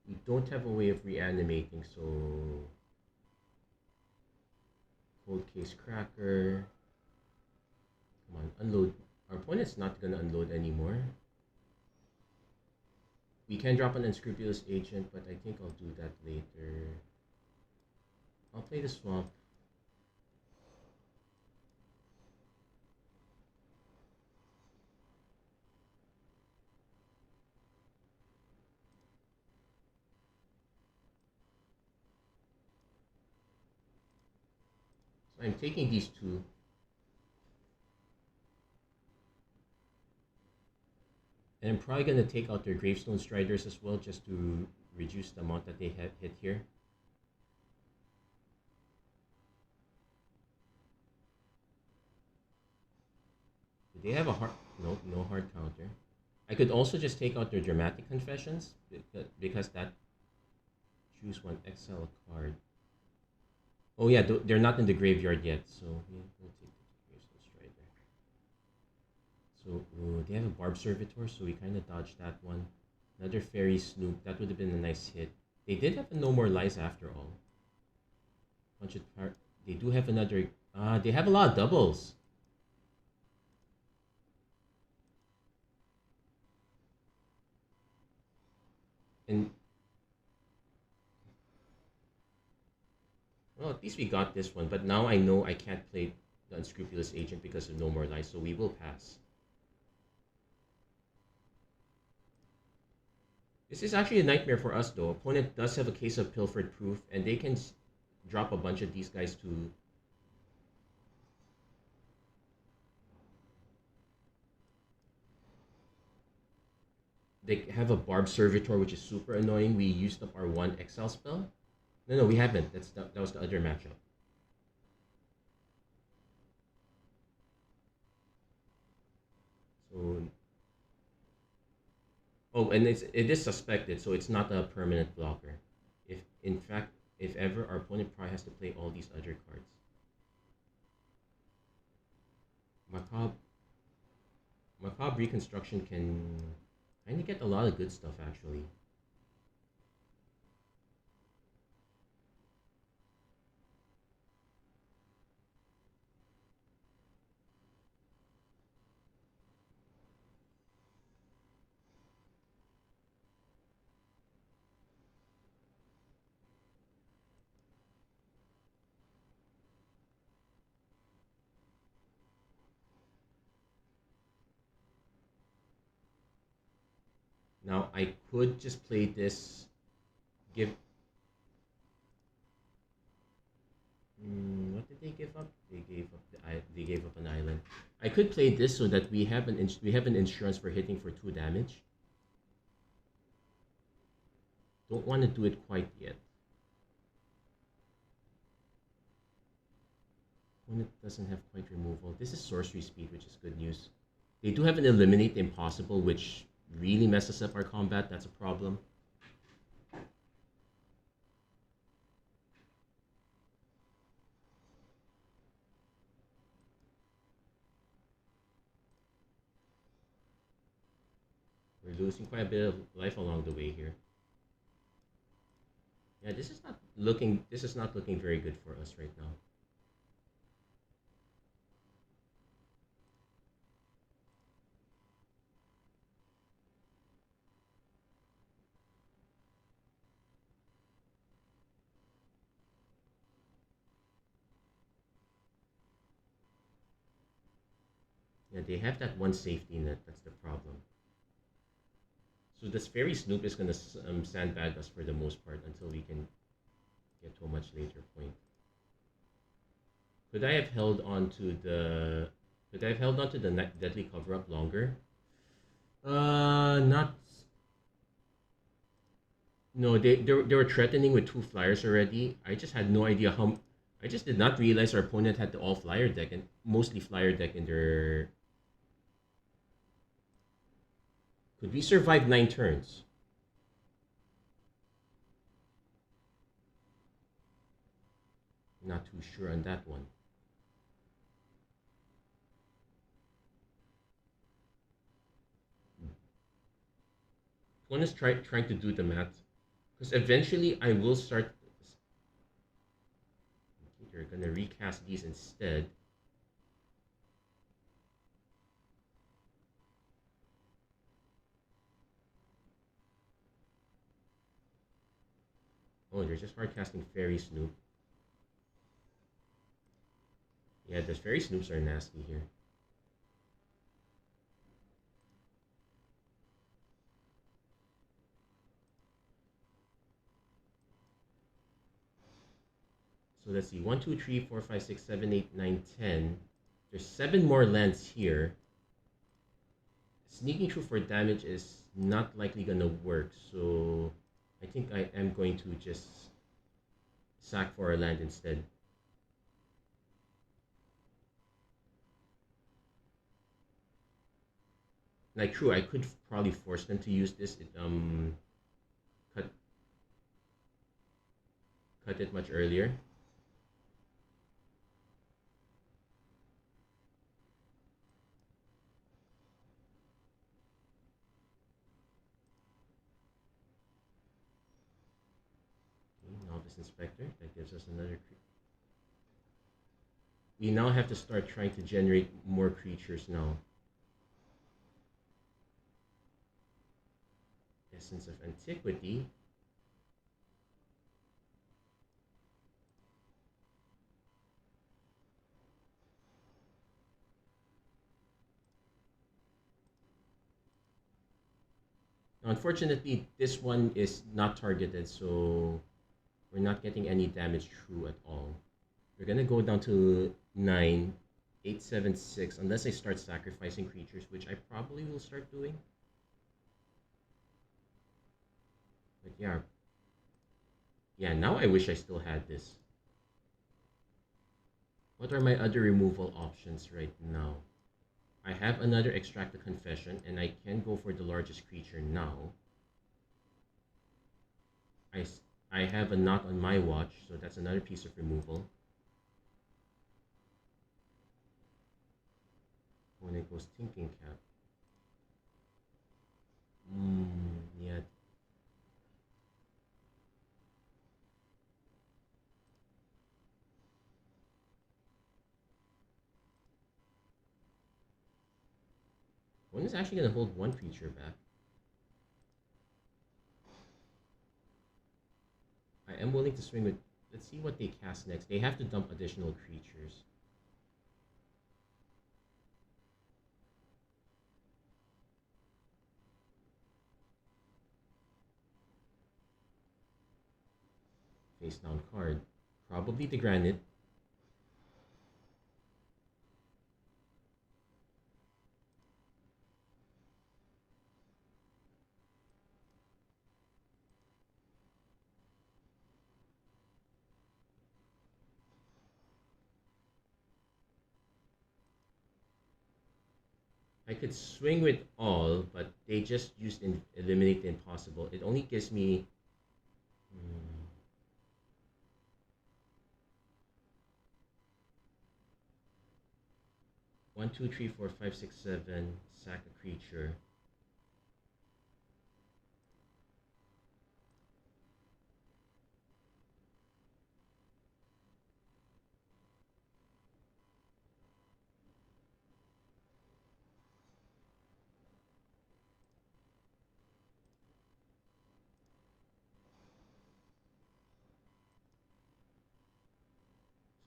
We don't have a way of reanimating, so... Cold Case Cracker. Come on, unload. Our opponent's not gonna unload anymore. We can drop an Unscrupulous Agent, but I think I'll do that later. I'll play the Swamp. So I'm taking these 2. And I'm probably going to take out their Gravestone Striders as well, just to reduce the amount that they have hit here. Do they have a hard... No hard counter. I could also just take out their dramatic confessions because that choose one, exile a card. Oh yeah, they're not in the graveyard yet, so we'll take the Gravestone Strider. So they have a Barb Servitor, so we kind of dodged that one. Another Fairy Snoop, that would have been a nice hit. They did have a No More Lies after all. They do have another. They have a lot of doubles. And well, at least we got this one. But now I know I can't play the Unscrupulous Agent because of No More Lies, so we will pass. This is actually a nightmare for us, though. Opponent does have a case of Pilfered Proof, and they can drop a bunch of these guys to. They have a Barb Servitor, which is super annoying. We used up our one Exile spell. No, we haven't. That was the other matchup. So, oh, and it is suspected, so it's not a permanent blocker. If in fact, if ever, our opponent probably has to play all these other cards. Macabre, Macabre Reconstruction can kind of get a lot of good stuff actually. Now I could just play this, give. What did they give up? They gave up an island. I could play this so that we have an insurance for hitting for 2 damage. Don't want to do it quite yet. When it doesn't have quite removal. This is sorcery speed, which is good news. They do have an eliminate the impossible, which really messes up our combat. That's a problem. We're losing quite a bit of life along the way here. Yeah, this is not looking very good for us right now. Yeah, they have that one safety net. That's the problem. So this Fairy Snoop is gonna sandbag us for the most part until we can get to a much later point. Could I have held on to the? Could I have held on to the Deadly Cover Up longer? Not. No, they were threatening with 2 flyers already. I just had no idea how. I just did not realize our opponent had the all flyer deck and mostly flyer deck in their. Could we survive 9 turns? Not too sure on that one. One is trying to do the math, because eventually I will start. They're gonna recast these instead. Oh, they're just hard casting Fairy Snoop. Yeah, the Fairy Snoops are nasty here. So let's see, 1, 2, 3, 4, 5, 6, 7, 8, 9, 10. There's 7 more lands here. Sneaking through for damage is not likely gonna work, so I think I am going to just sack for a land instead. Like, true, I could probably force them to use this. Cut cut it much earlier. Okay, Novice Inspector. That gives us another. We now have to start trying to generate more creatures now. Essence of Antiquity. Now, unfortunately, this one is not targeted, so we're not getting any damage through at all. We're gonna go down to 9, 8, 7, 6, unless I start sacrificing creatures, which I probably will start doing. But yeah, now I wish I still had this. What are my other removal options right now? I have another Extract the Confession, and I can go for the largest creature now. I have a Not on My Watch, so that's another piece of removal. When it goes Thinking Cap. Yeah. One is actually going to hold one creature back. I am willing to swing with... Let's see what they cast next. They have to dump additional creatures. Face down card. Probably the Granite. I could swing with all, but they just used Eliminate the Impossible. It only gives me... 1, 2, 3, 4, 5, 6, 7. Sack a creature.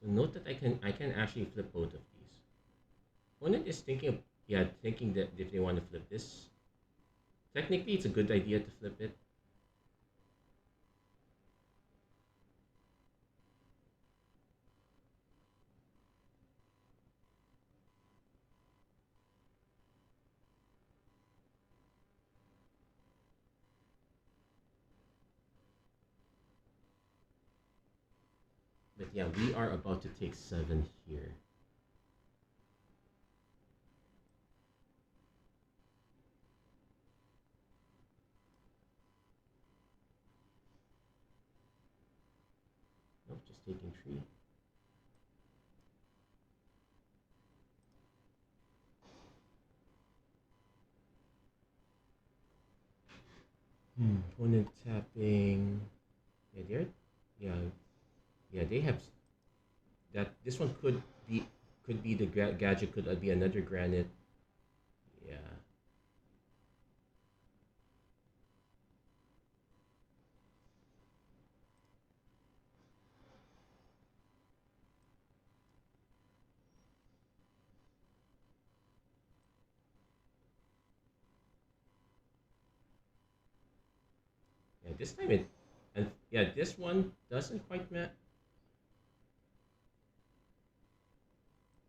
So note that I can actually flip both of these. Opponent is thinking that if they want to flip this, technically it's a good idea to flip it. But yeah, we are about to take 7 here. Nope, just taking 3. Opponent tapping. Yeah, yeah, they have that. This one could be the gadget. Could be another Granite. Yeah. Yeah, this time and yeah, this one doesn't quite match.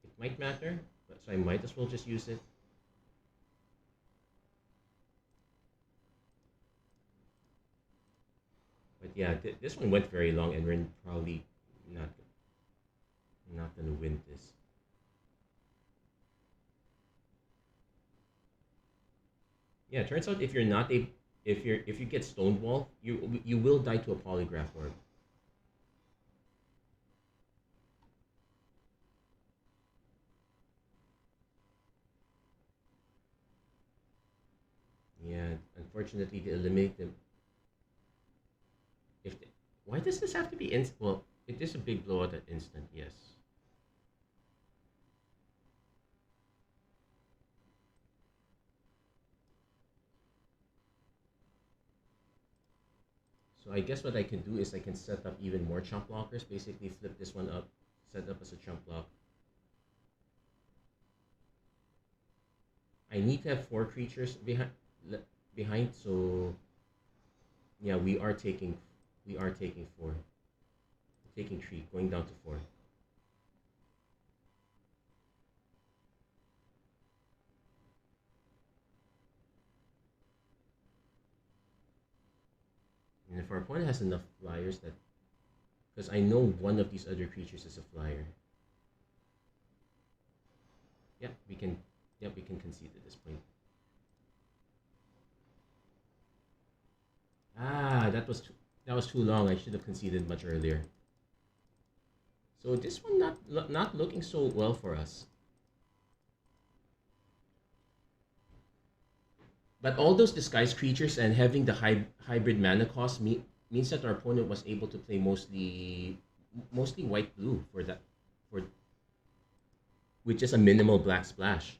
It might matter, but so I might as well just use it. But yeah, this one went very long, and we're probably not not gonna win this. Yeah, turns out if you're not a if you get stonewall, you will die to a polygraph orb. Yeah, unfortunately, they eliminate them. If they, why does this have to be instant? Well, it is a big blowout at instant. Yes. So I guess what I can do is I can set up even more chump blockers. Basically, flip this one up, set up as a chump block. I need to have four creatures behind. So yeah, we are taking four, taking three, going down to four. And if our opponent has enough flyers that, because I know one of these other creatures is a flyer. Yeah, we can. Yeah, we can concede at this point. Ah, that was too long. I should have conceded much earlier. So this one not looking so well for us. But all those disguised creatures and having the hybrid mana cost means that our opponent was able to play mostly white blue for that for with just a minimal black splash.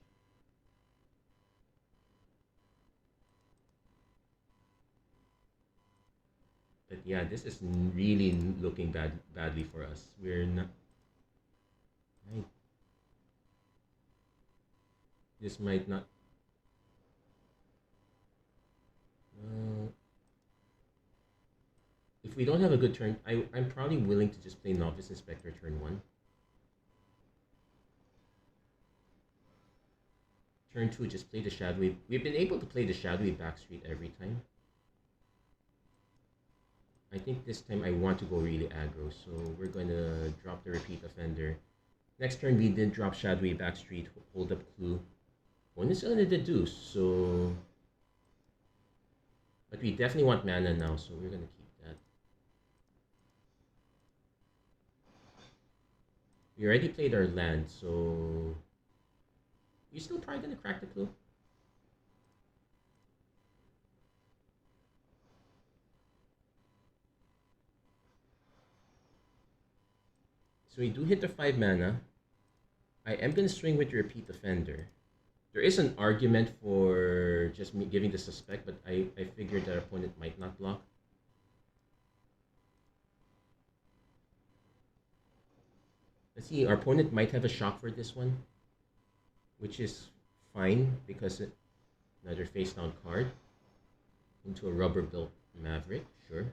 But yeah, this is really looking badly for us. We're not right. This might not. Uh, if we don't have a good turn, I'm probably willing to just play Novice Inspector turn one. Turn two, just play the Shadowy. We've been able to play the Shadowy Backstreet every time. I think this time I want to go really aggro, so we're gonna drop the Repeat Offender. Next turn we did drop Shadowy Backstreet, hold up Clue. One is gonna deduce, so... But we definitely want mana now, so we're gonna keep that. We already played our land, so... You still probably gonna crack the Clue? So we do hit the 5 mana. I am gonna swing with the Repeat Offender. There is an argument for just me giving the suspect, but I figured that our opponent might not block. Let's see, our opponent might have a shock for this one, which is fine because another face down card into a rubber built Maverick, sure.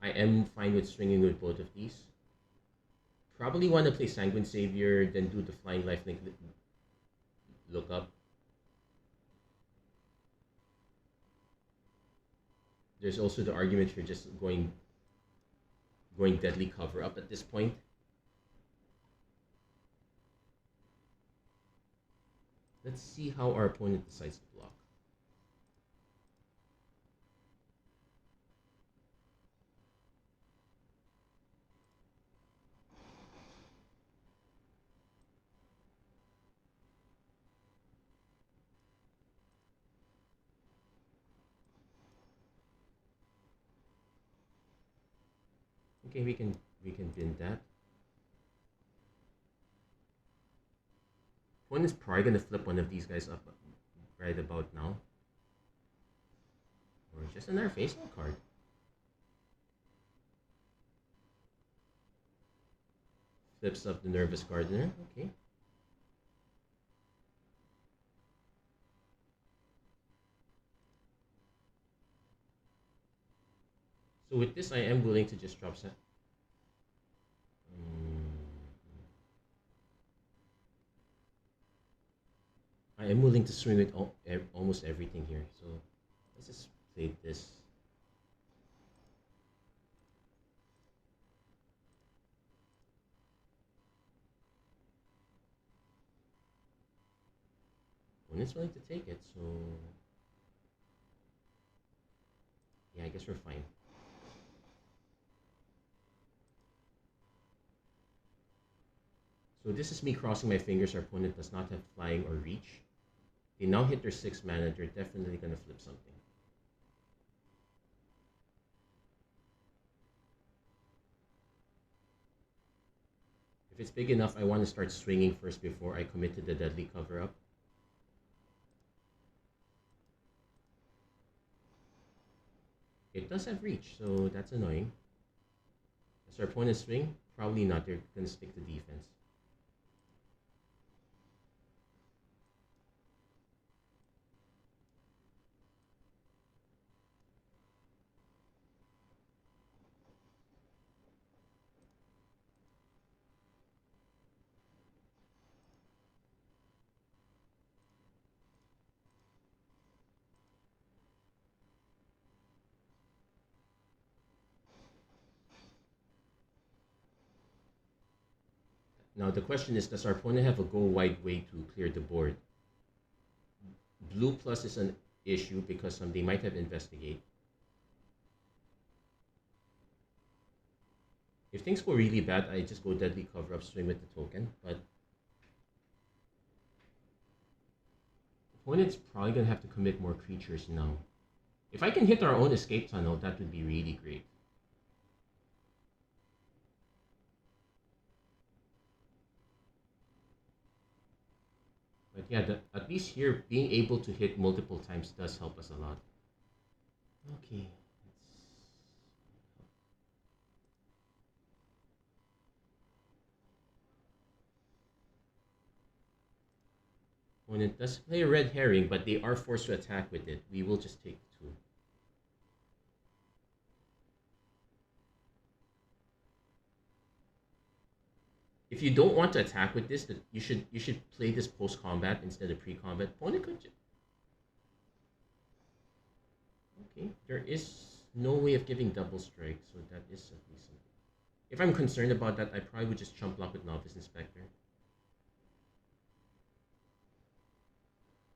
I am fine with swinging with both of these. Probably want to play Sanguine Savior, then do the Flying Lifelink look up. There's also the argument for just going Deadly Cover Up at this point. Let's see how our opponent decides to block. Okay, we can bin that. Opponent's probably gonna flip one of these guys up right about now. Or just another face down card. Flips up the Nervous Gardener, okay. So with this, I am willing to just drop set. I am willing to swing with almost everything here. So let's just play this. Opponent's willing to take it, so yeah, I guess we're fine. So this is me crossing my fingers our opponent does not have flying or reach. They now hit their 6 mana, they're definitely gonna flip something. If it's big enough, I want to start swinging first before I commit to the deadly cover-up. It does have reach, so that's annoying. Does our opponent swing? Probably not, they're gonna stick to defense. Now the question is, does our opponent have a go wide way to clear the board? Blue plus is an issue because they might have investigate. If things go really bad, I just go deadly cover up, swing with the token, but opponent's probably gonna have to commit more creatures now. If I can hit our own escape tunnel, that would be really great. But yeah, at least here, being able to hit multiple times does help us a lot. Okay. Opponent does play a red herring, but they are forced to attack with it. We will just take 2. If you don't want to attack with this, you should play this post combat instead of pre combat. Opponent could. Okay, there is no way of giving double strike, so that is at least something. If I'm concerned about that, I probably would just chump block with Novice Inspector.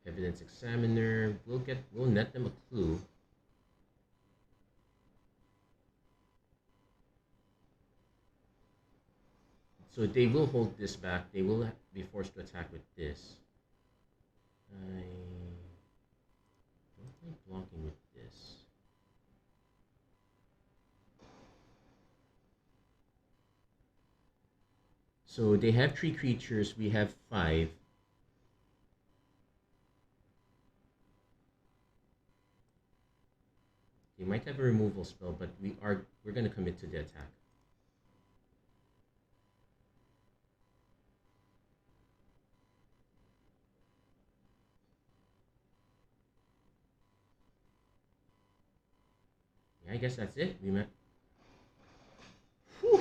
Evidence Examiner. We'll net them a clue. So they will hold this back. They will be forced to attack with this. I don't like blocking with this. So they have 3 creatures. We have 5. They might have a removal spell, but we're gonna commit to the attack. Yeah, I guess that's it.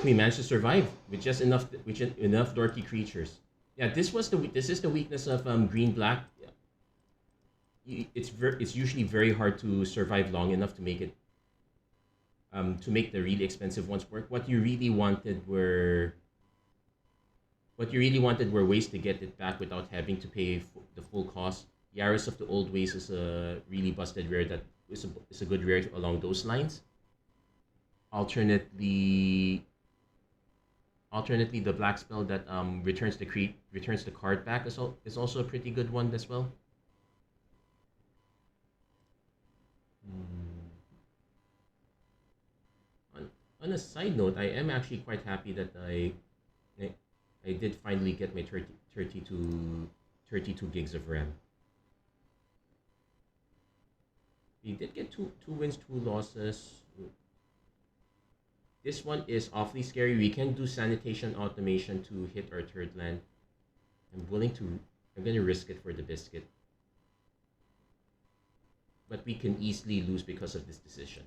We managed to survive with just enough dorky creatures. Yeah, this is the weakness of green black. It's usually very hard to survive long enough to make it to make the really expensive ones work. What you really wanted were ways to get it back without having to pay the full cost. Yaris of the Old Ways is a really busted rare that is a good rare along those lines. Alternately, the black spell that returns the card back is also a pretty good one as well. On a side note, I am actually quite happy that I did finally get my 32 gigs of RAM. We did get two wins, 2 losses. This one is awfully scary. We can do sanitation automation to hit our 3rd land. I'm gonna risk it for the biscuit. But we can easily lose because of this decision.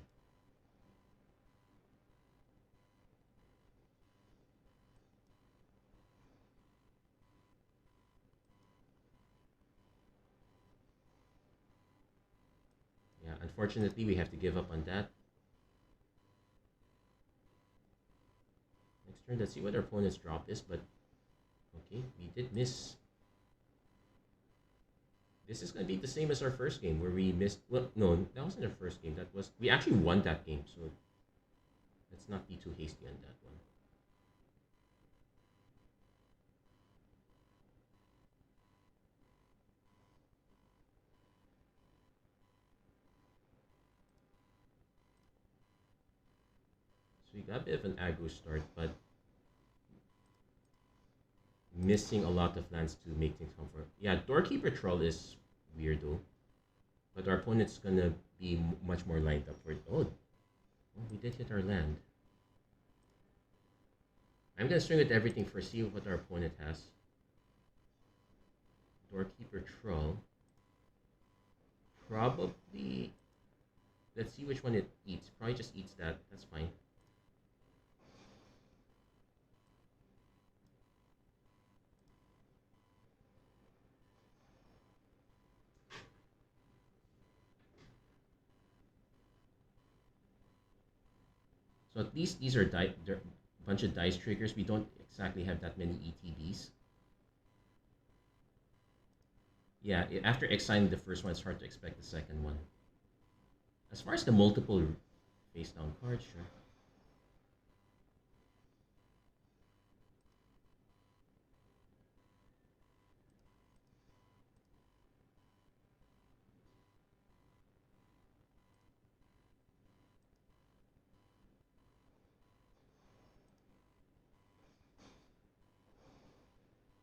Yeah, unfortunately, we have to give up on that. Next turn, let's see what our opponent's drop is, but okay, we did miss. This is gonna be the same as our first game where we missed. Well, no, that wasn't our first game. That was we actually won that game. So let's not be too hasty on that one. So we got a bit of an aggro start, but missing a lot of lands to make things comfort. Yeah, Doorkeeper Troll is weird though, but our opponent's gonna be much more lined up for it. Oh, we did hit our land. I'm gonna swing with everything for see what our opponent has. Doorkeeper Troll. Probably. Let's see which one it eats. Probably just eats that. That's fine. So at least these are a bunch of dice triggers. We don't exactly have that many ETBs. Yeah, after exiling the first one, it's hard to expect the second one. As far as the multiple face down cards, sure.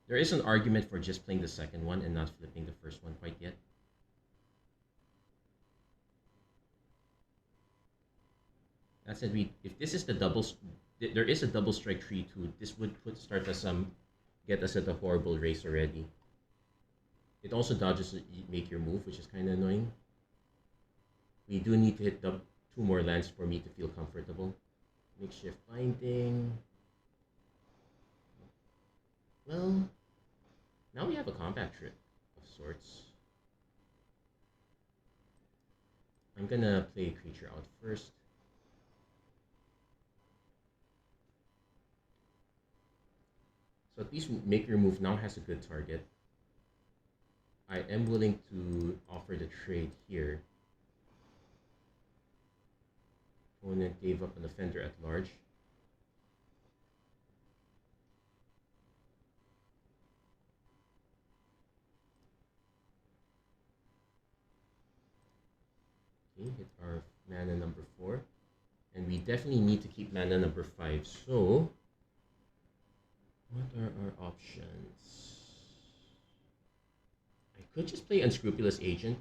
There is an argument for just playing the second one and not flipping the first one quite yet. That said, if this is the there is a double strike 3-2. This would start us get us at a horrible race already. It also dodges make your move, which is kind of annoying. We do need to hit two more lands for me to feel comfortable. Makeshift binding. Well, now we have a combat trick of sorts. I'm gonna play a creature out first. So at least make your move now has a good target. I am willing to offer the trade here. Opponent gave up an offender at large. Okay, hit our mana number 4. And we definitely need to keep mana number 5. So, what are our options? I could just play Unscrupulous Agent,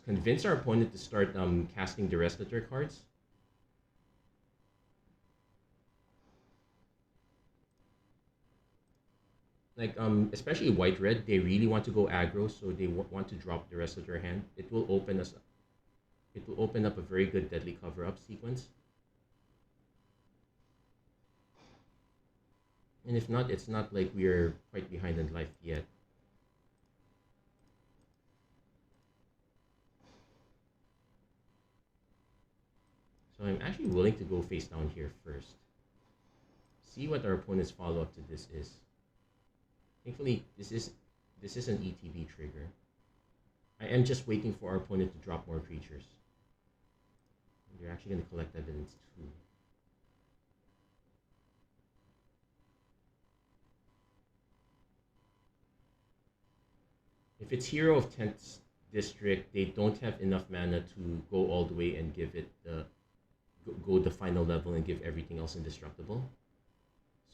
convince our opponent to start casting the rest of their cards. Like, especially white-red, they really want to go aggro, so they want to drop the rest of their hand. It will open up a very good Deadly Cover-Up sequence. And if not, it's not like we're quite behind in life yet. So I'm actually willing to go face down here first. See what our opponent's follow-up to this is. Thankfully, this is an ETB trigger. I am just waiting for our opponent to drop more creatures. They're actually going to collect evidence too. If it's Hero of 10th District, they don't have enough mana to go all the way and give it go the final level and give everything else indestructible.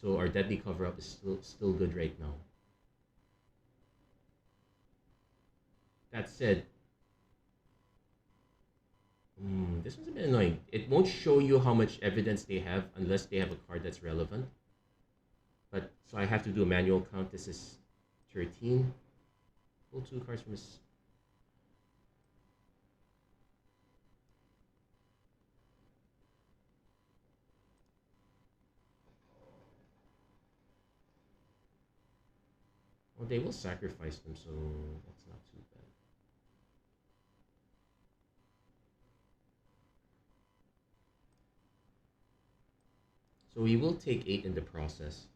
So our Deadly Cover-Up is still good right now. That said, this one's a bit annoying. It won't show you how much evidence they have unless they have a card that's relevant. But so I have to do a manual count. This is 13. Pull 2 cards from his. Well, they will sacrifice them, so that's not too bad. So we will take 8 in the process.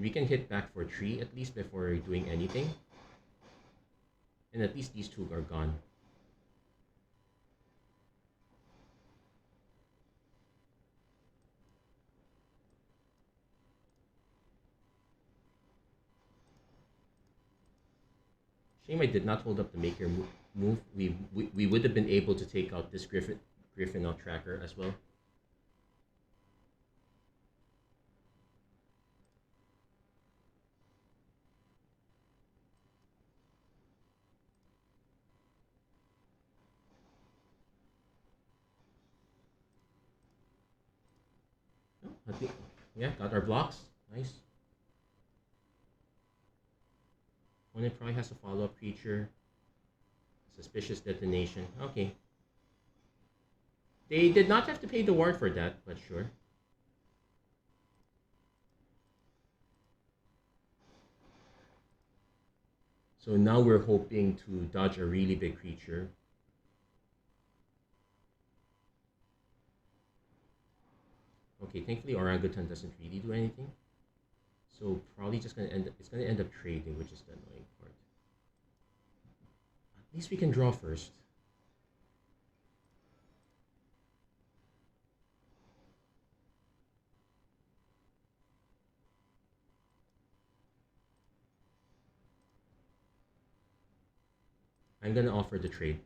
And we can hit back for 3 at least before doing anything. And at least these 2 are gone. Shame I did not hold up the maker move. We would have been able to take out this Griffin out tracker as well. Oh, I think, yeah, got our blocks. Nice. Opponent probably has a follow-up creature. Suspicious detonation. Okay. They did not have to pay the ward for that, but sure. So now we're hoping to dodge a really big creature. Okay, thankfully orangutan doesn't really do anything. So probably just it's gonna end up trading, which is the annoying part. At least we can draw first. I'm gonna offer the trade.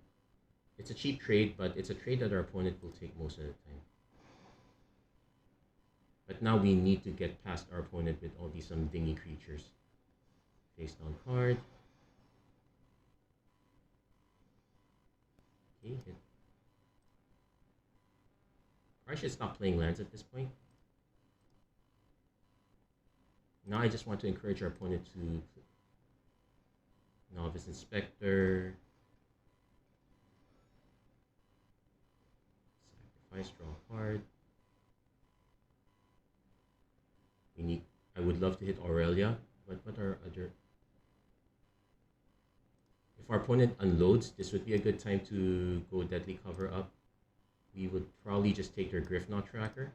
It's a cheap trade, but it's a trade that our opponent will take most of the time. But now we need to get past our opponent with all these dingy creatures. Face down card. Okay, hit. I should stop playing lands at this point. Now I just want to encourage our opponent to Novice Inspector. Sacrifice, draw a card. We need. I would love to hit Aurelia, but what are other? If our opponent unloads, this would be a good time to go Deadly Cover up. We would probably just take their Griffnaut tracker.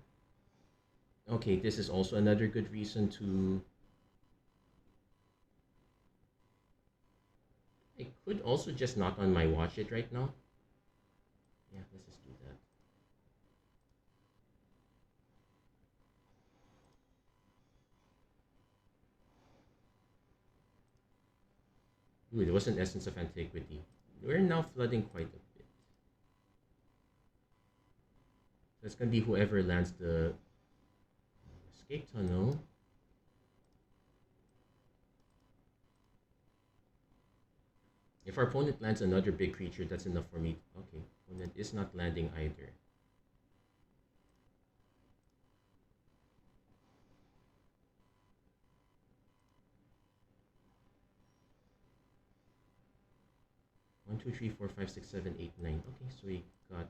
Okay, this is also another good reason to... I could also just not on my watch it right now. Yeah, let's just do that. Ooh, there was an Essence of Antiquity. We're now flooding quite a bit. That's gonna be whoever lands the Escape Tunnel. If our opponent lands another big creature, that's enough for me. Okay, opponent is not landing either. One, two, three, four, five, six, seven, eight, nine. Okay, so we got...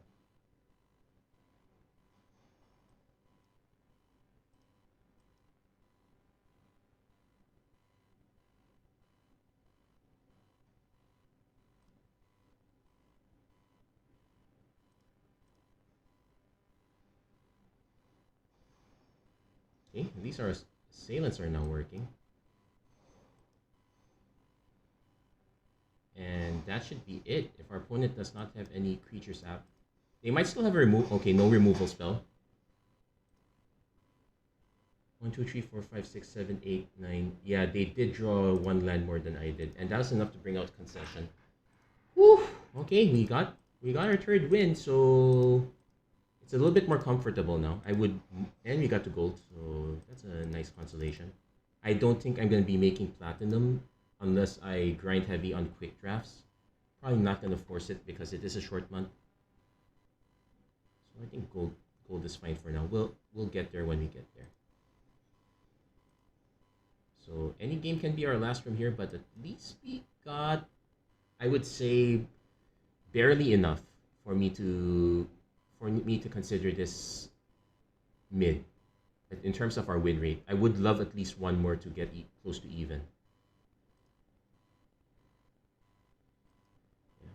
Okay, these are assailants are now working. And that should be it. If our opponent does not have any creatures out, they might still have a remove. Okay, no removal spell. 1, 2, 3, 4, 5, 6, 7, 8, 9. Yeah, they did draw one land more than I did, and that was enough to bring out concession. Whew. Okay, we got our third win, so it's a little bit more comfortable now. And we got the gold, so that's a nice consolation. I don't think I'm gonna be making platinum unless I grind heavy on quick drafts. Probably not gonna force it because it is a short month. So I think gold is fine for now. We'll get there when we get there. So any game can be our last from here, but at least we got, I would say, barely enough for me to consider this mid. In terms of our win rate, I would love at least one more to get close to even. Yeah,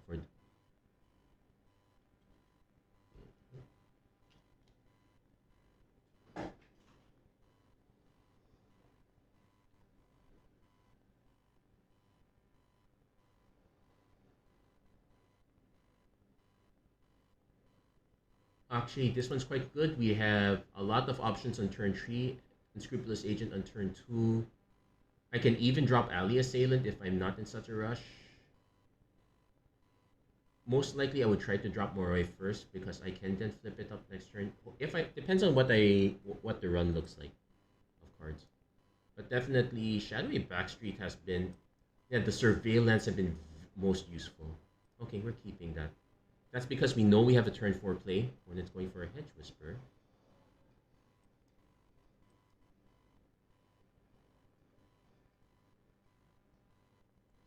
actually, this one's quite good. We have a lot of options on turn 3, Unscrupulous Agent on turn 2. I can even drop Ally Assailant if I'm not in such a rush. Most likely, I would try to drop Moroi first because I can then flip it up next turn. If I depends on what the run looks like of cards, but definitely Shadowy Backstreet has been, yeah, the surveillance have been most useful. Okay, we're keeping that. That's because we know we have a turn 4 play when it's going for a Hedge Whisper.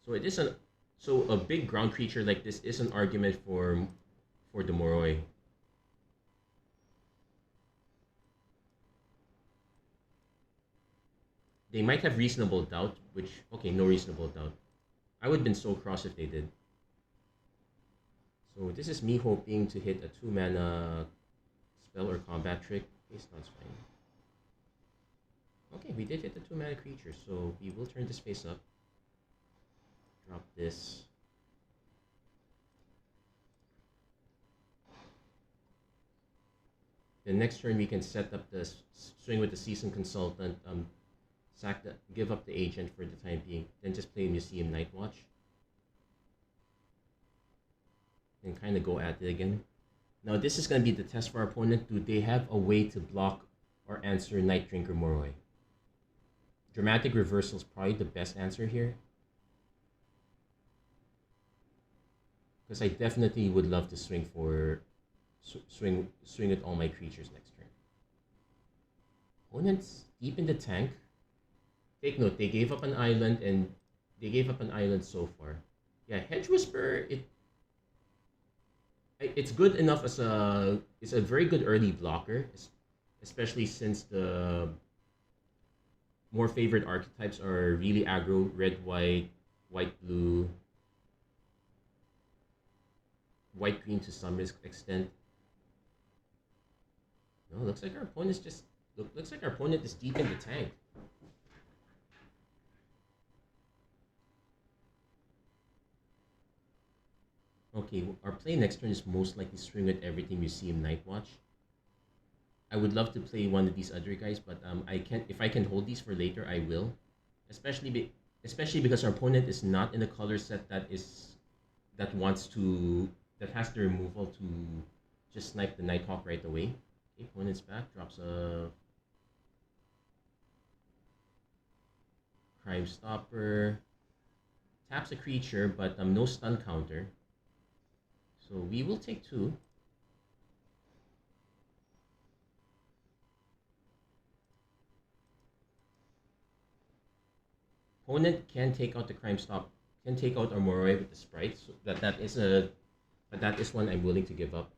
So it is a big ground creature like this is an argument for the Moroi. They might have reasonable doubt, which okay, no reasonable doubt. I would have been so cross if they did. So this is me hoping to hit a 2-mana spell or combat trick. Face down's fine. Okay, we did hit the 2-mana creature, so we will turn this face up. Drop this. The next turn we can set up the swing with the Seasoned Consultant, give up the agent for the time being, then just play Museum Nightwatch. And kind of go at it again. Now this is going to be the test for our opponent. Do they have a way to block or answer Night Drinker Moroi? Dramatic Reversal is probably the best answer here. Because I definitely would love to swing at all my creatures next turn. Opponent's deep in the tank. Take note, they gave up an island and they gave up an island so far. Yeah, Hedge Whisper, it's good enough as it's a very good early blocker, especially since the more favored archetypes are really aggro, red, white, white, blue, white, green to some extent. No, looks like our opponent's just looks like our opponent is deep in the tank. Okay, our play next turn is most likely swing at everything Museum Nightwatch. I would love to play one of these other guys, but I can't. If I can hold these for later, I will. Especially because our opponent is not in a color set that has the removal to just snipe the Nighthawk right away. Okay, opponent's back, drops a Crime Stopper, taps a creature, but no stun counter. So we will take 2. Opponent can take out the Crime Stop, can take out our Moroi with the Sprite. So that is one I'm willing to give up.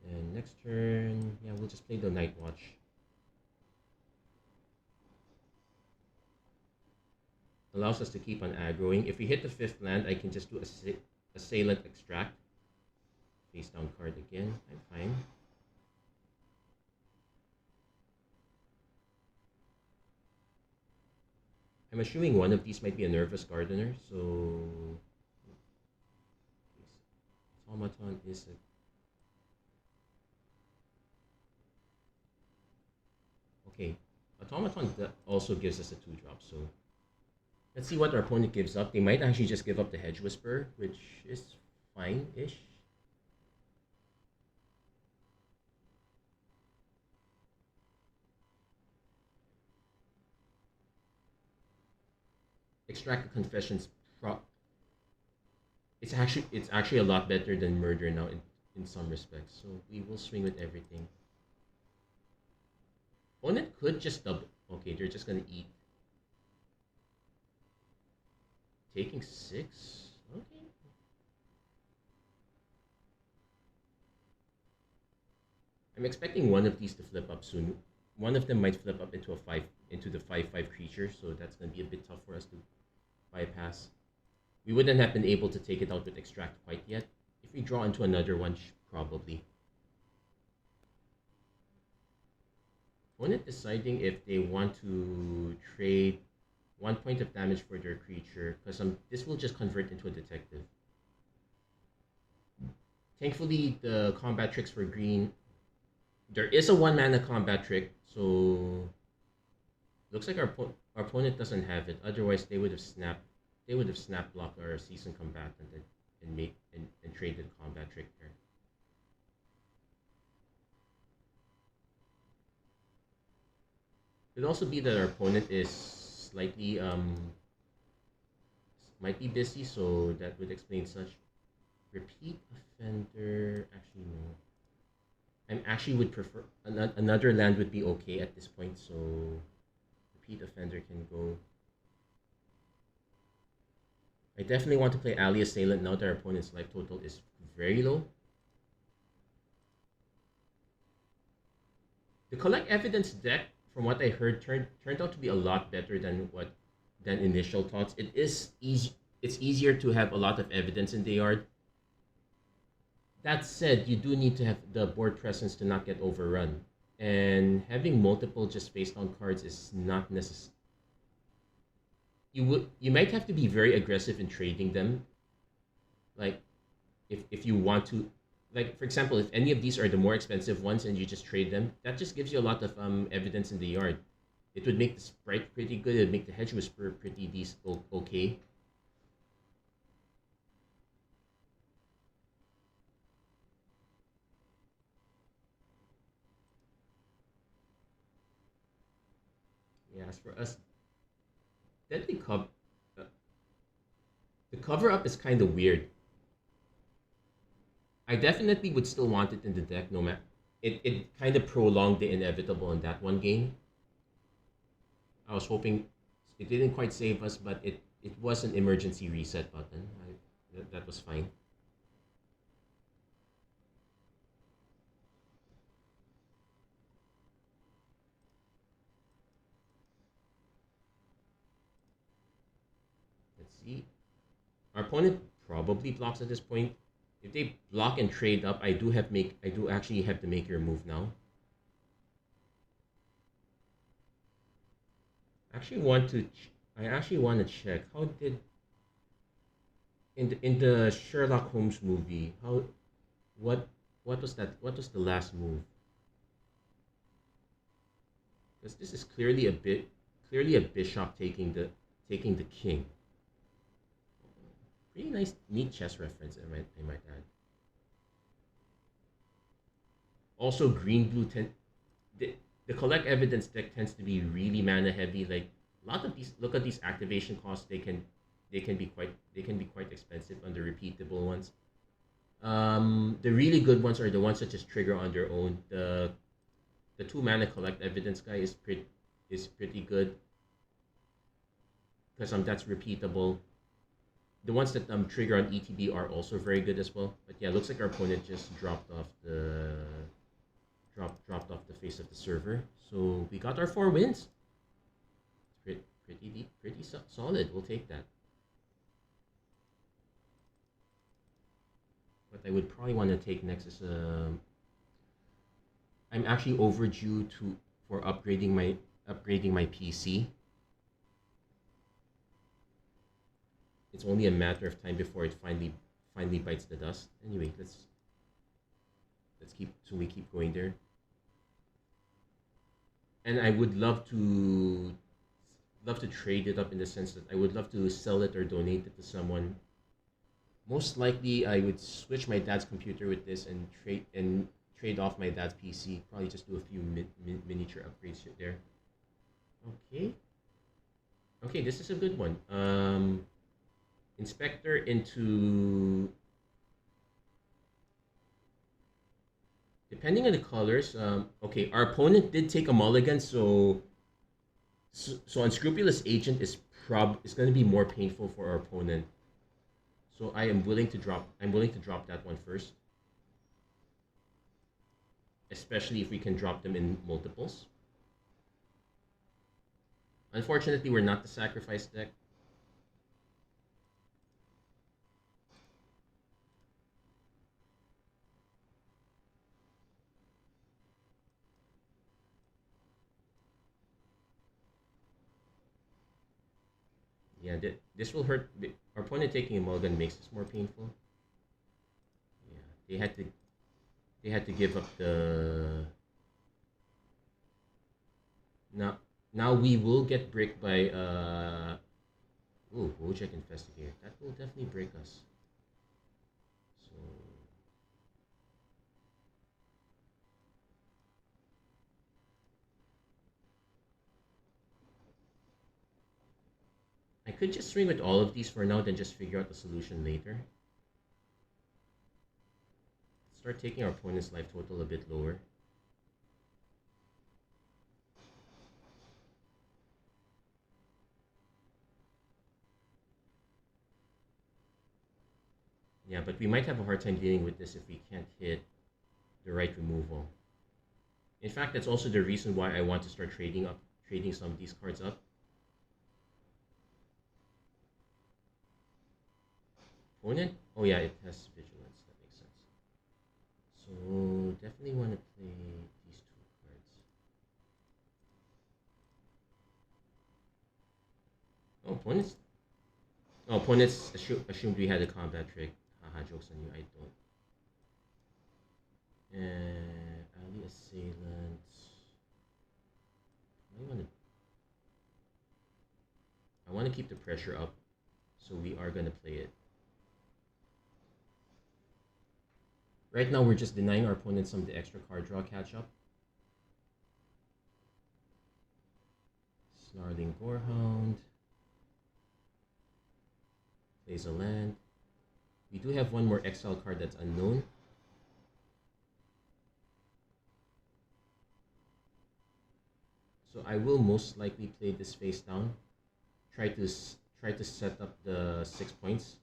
And next turn, yeah, we'll just play the Nightwatch. Allows us to keep on aggroing. If we hit the 5th land, I can just do Assailant Extract. Face down card again. I'm fine. I'm assuming one of these might be a Nervous Gardener, so Automaton is a okay. Automaton also gives us a 2-drop, so let's see what our opponent gives up. They might actually just give up the Hedge Whisper, which is fine-ish. Extract the Confessions. It's actually a lot better than Murder now in some respects. So we will swing with everything. Opponent could just double. Okay, they're just gonna eat. Taking 6? Okay. I'm expecting one of these to flip up soon. One of them might flip up into the 5/5 creature, so that's gonna be a bit tough for us to bypass. We wouldn't have been able to take it out with Extract quite yet. If we draw into another one, probably. Opponent deciding if they want to trade 1 point of damage for their creature, because this will just convert into a detective. thankfully the combat tricks for green. There is a 1 mana combat trick, so looks like our opponent doesn't have it. Otherwise, they would have snapped. They would have snap blocked our seasoned combatant and traded combat trick there. Could also be that our opponent is slightly might be busy, so that would explain such. Repeat offender. Actually, no. I actually would prefer another land would be okay at this point. So repeat offender can go. I definitely want to play Ally Assailant now that our opponent's life total is very low. The collect evidence deck, from what I heard, turned out to be a lot better than initial thoughts. It is easy. It's easier to have a lot of evidence in the yard. That said, you do need to have the board presence to not get overrun, and having multiple just face down cards is not necessary. You might have to be very aggressive in trading them. Like if you want to, like for example, if any of these are the more expensive ones and you just trade them, that just gives you a lot of evidence in the yard. It would make the sprite pretty good. It would make the hedge whisperer pretty decent, okay. Yeah, as for us, deadly cover. Uh, the cover up is kind of weird. I definitely would still want it in the deck, no matter. It kind of prolonged the inevitable in that one game. I was hoping it didn't quite save us, but it was an emergency reset button. That was fine. Let's see. Our opponent probably blocks at this point. If they block and trade up, I do actually have to make your move now. Actually want to I actually want to check how did in the Sherlock Holmes movie how what what was the last move? Because this is clearly a bishop taking the king. Pretty nice, neat chess reference. I might add. Also, green blue the collect evidence deck tends to be really mana heavy. Like a lot of these, look at these activation costs. They can be quite expensive on the repeatable ones. The really good ones are the ones that just trigger on their own. The 2 mana collect evidence guy is pretty good because that's repeatable. The ones that trigger on ETB are also very good as well. But yeah, looks like our opponent just dropped off the face of the server. So we got our 4 wins. It's pretty solid. We'll take that. What I would probably want to take next is I'm actually overdue for upgrading my PC. It's only a matter of time before it finally bites the dust. Anyway, let's keep going there. And I would love to trade it up in the sense that I would love to sell it or donate it to someone. Most likely, I would switch my dad's computer with this and trade off my dad's PC. Probably just do a few miniature upgrades there. Okay. Okay, this is a good one. Inspector into, depending on the colors. Okay, our opponent did take a mulligan, so unscrupulous agent is going to be more painful for our opponent. So I'm willing to drop that one first, especially if we can drop them in multiples. Unfortunately, we're not the sacrifice deck. Yeah, this will hurt. Our opponent taking a mulligan makes this more painful. Yeah, They had to give up the now now we will get bricked by ooh, Wojak Investigator. That will definitely break us. So I could just swing with all of these for now, then just figure out the solution later. Start taking our opponent's life total a bit lower. Yeah, but we might have a hard time dealing with this if we can't hit the right removal. In fact, that's also the reason why I want to start trading some of these cards up. Opponent? Oh yeah, it has vigilance. That makes sense. So definitely want to play these two cards. Oh, opponents assumed we had a combat trick. Haha, jokes on you. I don't. And Ali Assailant. I want to keep the pressure up, so we are gonna play it. Right now, we're just denying our opponent some of the extra card draw catch up. Snarling Gorehound. Plays a land. We do have one more exile card that's unknown. So I will most likely play this face down. Try to set up the 6 points.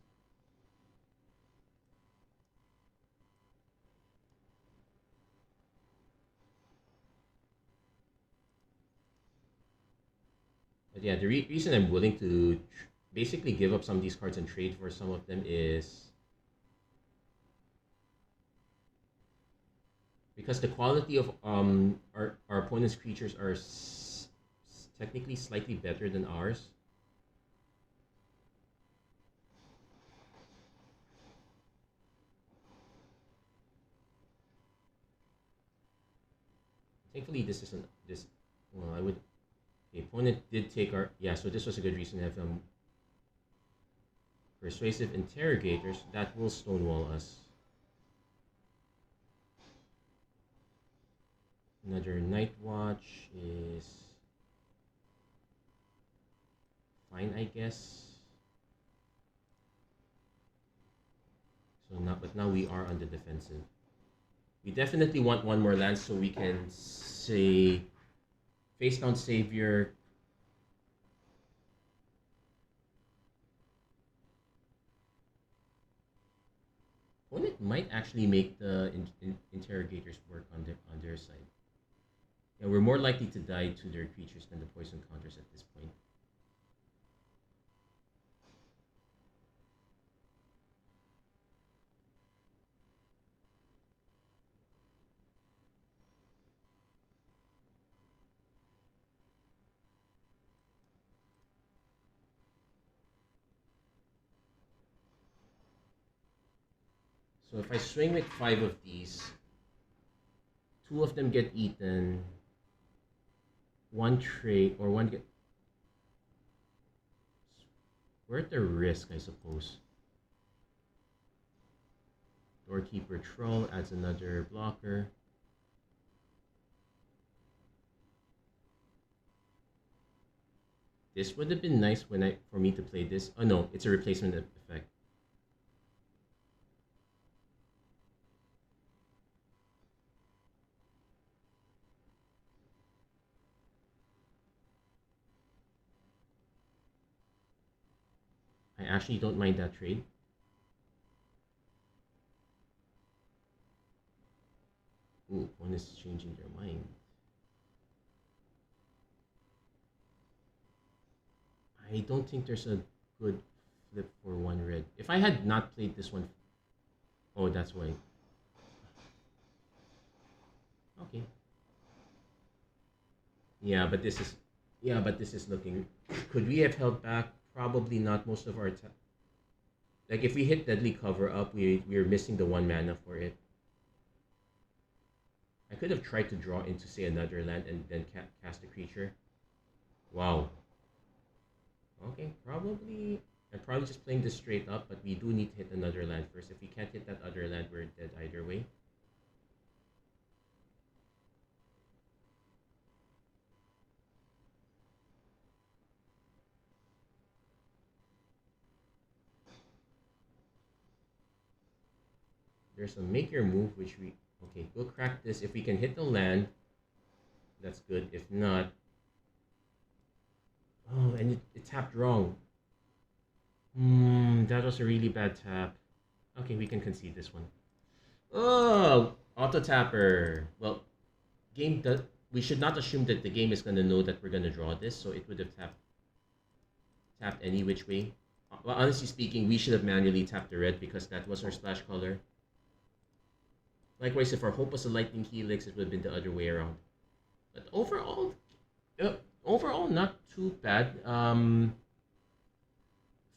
But yeah, the reason I'm willing to basically give up some of these cards and trade for some of them is because the quality of our opponent's creatures are technically slightly better than ours. Thankfully, this isn't this. Well, I would. The opponent did take our yeah, so this was a good reason to have persuasive interrogators that will stonewall us. Another Night Watch is fine, I guess. So now, but now we are on the defensive. We definitely want one more land so we can say face down Savior. Opponent might actually make the interrogators work on their side. Yeah, we're more likely to die to their creatures than the poison counters at this point. So if I swing with 5 of these, 2 of them get eaten, 1 trade, or 1 get... We're at the risk, I suppose. Doorkeeper Troll adds another blocker. This would have been nice for me to play this. Oh no, it's a replacement effect. I actually don't mind that trade. Ooh, one is changing their mind. I don't think there's a good flip for 1 red. If I had not played this one... Oh, that's why. Okay. Yeah, but this is looking... Could we have held back? Probably not. Most of our Like if we hit Deadly Cover Up, we're missing the 1 mana for it. I could have tried to draw into, say, another land and then cast a creature. Wow. Okay, probably... I'm probably just playing this straight up, but we do need to hit another land first. If we can't hit that other land, we're dead either way. There's a make your move, which we... Okay, we'll crack this. If we can hit the land, that's good. If not... Oh, and it tapped wrong. That was a really bad tap. Okay, we can concede this one. Oh, auto tapper. Well, game does. We should not assume that the game is gonna know that we're gonna draw this, so it would have tapped any which way. Well, honestly speaking, we should have manually tapped the red because that was our splash color. Likewise, if our hope was a lightning helix, it would have been the other way around. But overall, not too bad.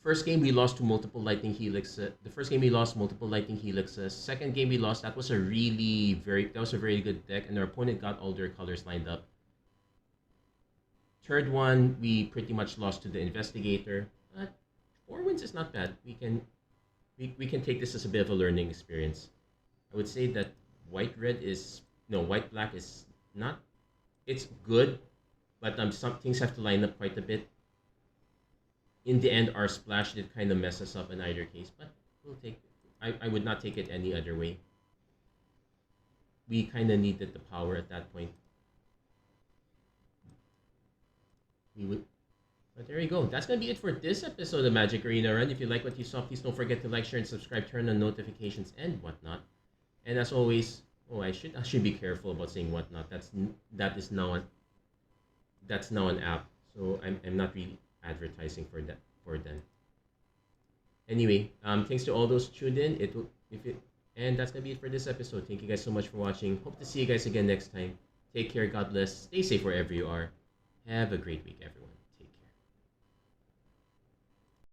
First game we lost to multiple lightning helixes. The first game we lost multiple lightning helixes. Second game we lost. That was a very good deck, and our opponent got all their colors lined up. Third one we pretty much lost to the investigator. But 4 wins is not bad. We can take this as a bit of a learning experience. I would say that white black is not. It's good, but some things have to line up quite a bit. In the end, our splash did kind of mess us up in either case, but we'll take it. I would not take it any other way. We kind of needed the power at that point. We would. But there you go. That's going to be it for this episode of Magic Arena Run. If you like what you saw, please don't forget to like, share, and subscribe, turn on notifications, and whatnot. And as always, I should be careful about saying whatnot. That's now an app, so I'm not really advertising for them. Anyway, thanks to all those tuned in. And that's gonna be it for this episode. Thank you guys so much for watching. Hope to see you guys again next time. Take care. God bless. Stay safe wherever you are. Have a great week, everyone.